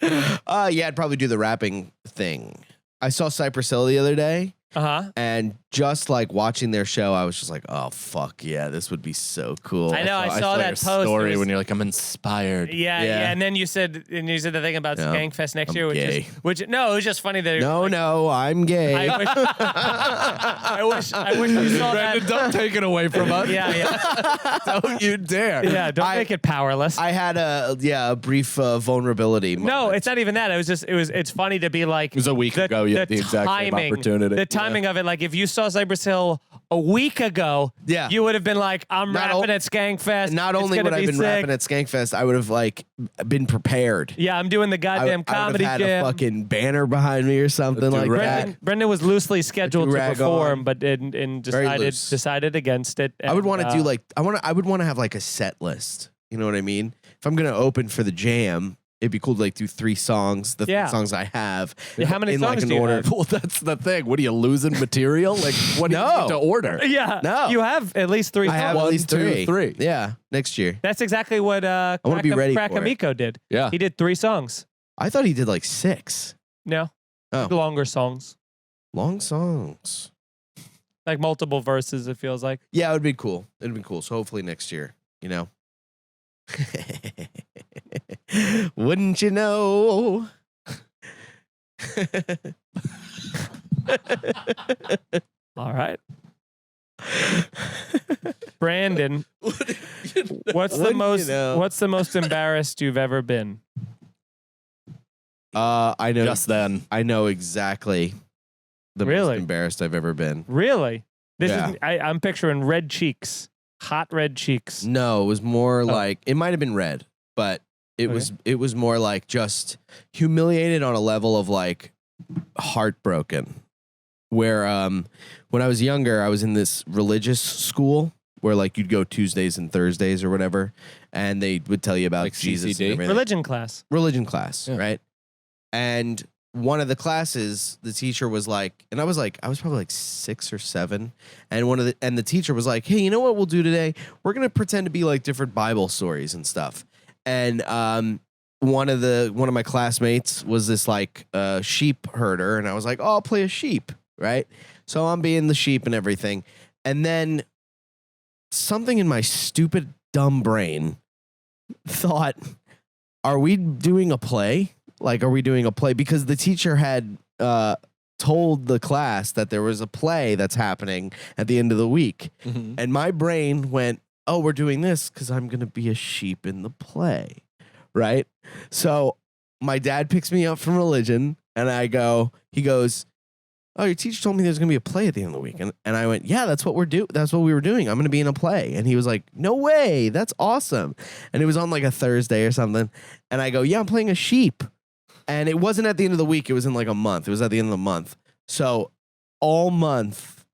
Yeah, I'd probably do the rapping thing. I saw Cypress Hill the other day. And just like watching their show, I was just like, oh, fuck yeah, this would be so cool. I know, I saw that post. Story when you're like, I'm inspired. Yeah. And then you said the thing about Skankfest next year, it was just funny that No, I'm gay. I wish you saw that. Don't take it away from us. Yeah. Don't you dare. Yeah, don't make it powerless. I had a brief vulnerability moment. No, it's not even that. It's funny to be like, it was a week ago. You had the exact same opportunity. The timing of it, like if you saw Cypress Hill a week ago, you would have been like, I'm rapping at Skankfest. Not only would I have been rapping at Skankfest, I would have like been prepared. Yeah, I'm doing the goddamn comedy I would have had jam. a fucking banner behind me or something like that. Brendan was loosely scheduled to perform, but decided against it. I would want to do like I would want to have like a set list. You know what I mean? If I'm gonna open for the jam, it'd be cool to like do 3 songs, the 3 songs I have. Yeah, how many songs do you have? Well, that's the thing. What are you losing material? Like, what do you need to order? Yeah, no. You have at least 3 songs. I have at least 1, 2, 3. Yeah, next year. That's exactly what I want to be ready Crack for it. Amico did. Yeah, he did 3 songs. I thought he did like 6. No, oh, longer songs. Long songs, like multiple verses. It feels like. Yeah, it would be cool. It'd be cool. So hopefully next year, you know. Wouldn't you know? All right. Brandon, what's the most embarrassed you've ever been? I know. Just then. I know exactly the most embarrassed I've ever been. Really? I'm picturing red cheeks. Hot red cheeks. No, it was more like, it might have been red, but it was more like just humiliated on a level of like heartbroken. Where when I was younger, I was in this religious school where like you'd go Tuesdays and Thursdays or whatever, and they would tell you about like Jesus and everything. Religion class, right? And one of the classes, the teacher was like, and I was probably like 6 or 7, and the teacher was like, hey, you know what we'll do today? We're gonna pretend to be like different Bible stories and stuff. And one of my classmates was this like sheep herder, and I was like, oh, I'll play a sheep, right? So I'm being the sheep and everything, and then something in my stupid dumb brain thought, are we doing a play? Like, are we doing a play? Because the teacher had told the class that there was a play that's happening at the end of the week. Mm-hmm. And my brain went, oh, we're doing this because I'm going to be a sheep in the play. Right? So my dad picks me up from religion, and he goes, oh, your teacher told me there's going to be a play at the end of the week. And I went, yeah, that's what we were doing. I'm going to be in a play. And he was like, no way. That's awesome. And it was on like a Thursday or something. And I go, yeah, I'm playing a sheep. And it wasn't at the end of the week. It was in like a month. It was at the end of the month. So all month,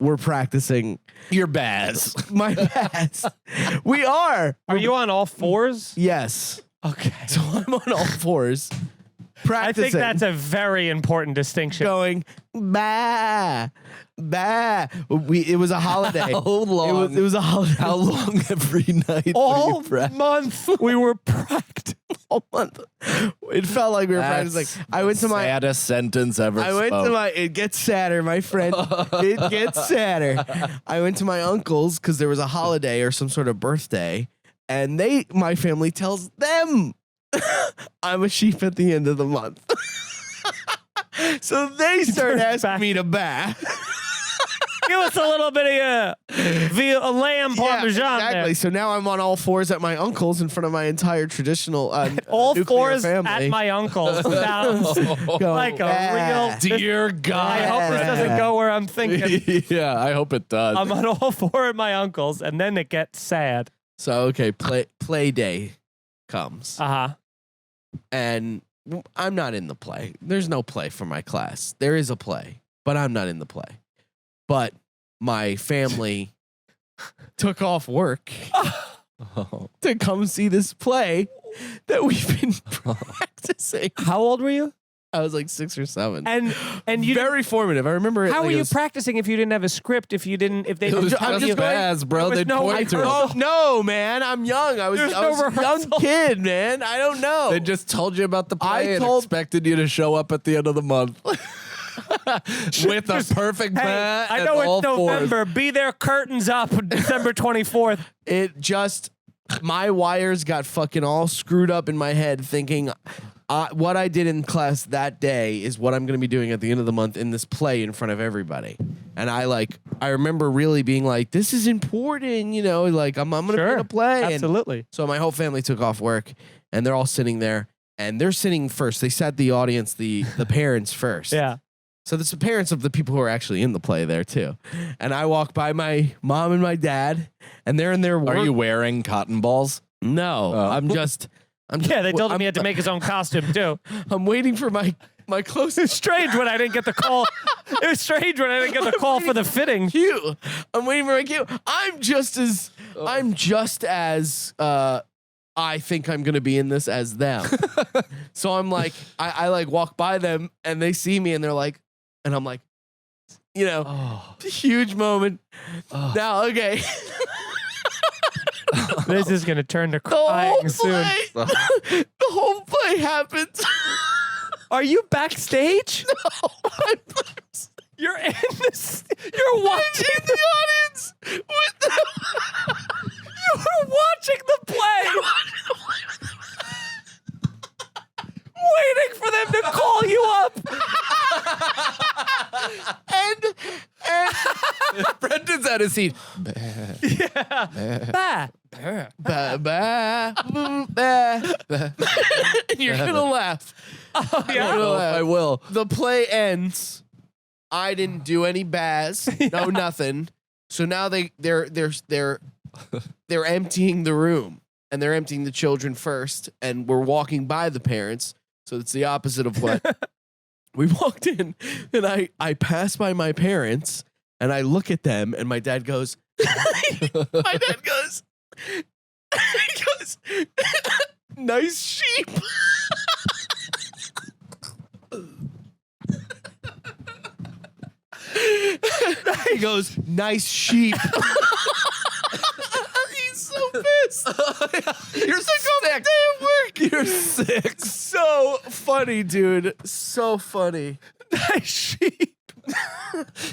we're practicing your bass. My bass. We are. Are you on all 4s? Yes. Okay. So I'm on all 4s. Practicing. I think that's a very important distinction. Going, bah, bah. It was a holiday. How long? It was a holiday. How long every night? All month we were practicing. All month. It felt like we were practicing. I went to my saddest sentence ever. It gets sadder, my friend. It gets sadder. I went to my uncle's because there was a holiday or some sort of birthday, and my family tells them I'm a sheep at the end of the month. So they start asking me to bath. Give us a little bit of a lamb parmesan. Exactly. There. So now I'm on all 4s at my uncle's in front of my entire traditional all 4s family. at my uncle's sounds like a real dear God. I hope this doesn't go where I'm thinking. Yeah, I hope it does. I'm on all 4 at my uncle's, and then it gets sad. So okay, play day comes. And I'm not in the play. There's no play for my class. There is a play, but I'm not in the play. But my family took off work to come see this play that we've been practicing. How old were you? I was like 6 or 7. And you very formative. I remember it. How like were it you was, practicing if you didn't have a script? If they It was I'm just just Baz, bro. there was They'd no point to it. Oh no, man! I'm young. I was There's a no young rehearsal. kid, man. I don't know. They just told you about the play I and told- expected you to show up at the end of the month with a perfect Hey, bat. I and know all it's November. Be there, curtains up, December 24th. It just my wires got fucking all screwed up in my head, thinking what I did in class that day is what I'm going to be doing at the end of the month in this play in front of everybody. And I remember really being like, this is important, like I'm going to be in a play. Absolutely. And so my whole family took off work and they're all sitting there and they're sitting first. They sat the audience, the parents first. Yeah. So there's the parents of the people who are actually in the play there too. And I walk by my mom and my dad and they're in their work. Are you wearing cotton balls? No, Oh. I'm just Yeah, they told him he had to make his own costume too. I'm waiting for my closest It was strange when I didn't get the call. It was strange when I didn't get the call for the fitting. cue. I'm waiting for my cue. I'm just as I think I'm gonna be in this as them. So I'm like, I like walk by them and they see me and they're like, and I'm like, huge moment. Now, okay. This is gonna turn to The whole crying soon. play, the whole play happens. Are you backstage? No, You're in this. You're watching in the audience with them. You were watching the play. Waiting for them to call you up. and Brendan's at his seat. Bah. ba, ba, ba, ba. You're gonna laugh. Oh, You're yeah. gonna laugh. I will. The play ends. I didn't do any baz, no nothing. So now they're emptying the room and they're emptying the children first, and we're walking by the parents. So it's the opposite of what we walked in, and I pass by my parents and I look at them, and my dad goes, my dad goes, he goes, nice sheep. He goes, nice sheep. He's so pissed. You're sick. Damn work. You're sick. So funny, dude. So funny. Nice sheep.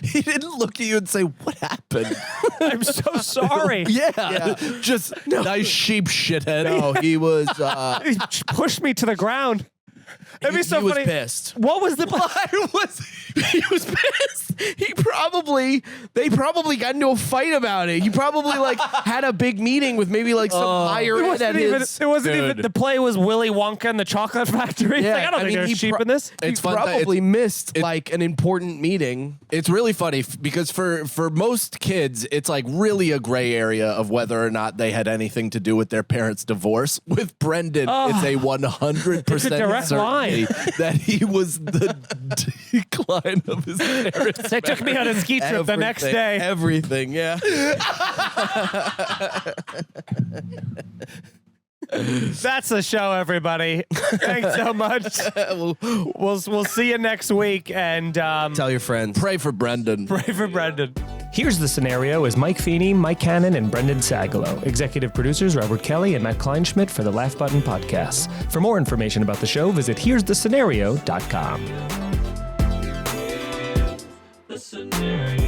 He didn't look at you and say, "What happened?" I'm so sorry. Yeah. Just nice sheep, shithead. No, he was. He pushed me to the ground. That'd be so he was funny. pissed. What was the He was pissed. They probably got into a fight about it. He probably had a big meeting with maybe some higher It end wasn't at even. his. It wasn't even. Dude. The play was Willy Wonka and the Chocolate Factory. Yeah, Like, I don't think there's sheep in this. He It's fun that probably missed an important meeting. It's really funny because for most kids, it's really a gray area of whether or not they had anything to do with their parents' divorce. With Brendan, it's a 100% It's a direct certainty that he was the decline of his parents. They took me on a ski trip the next day. Everything, yeah. That's the show, everybody. Thanks so much. We'll see you next week, and Tell your friends. Pray for Brendan. pray for Brendan. Here's the Scenario is Mike Feeney, Mike Cannon, and Brendan Sagalow. Executive producers Robert Kelly and Matt Kleinschmidt for the Laugh Button Podcasts. For more information about the show, visit here'sthescenario.com. The scenario.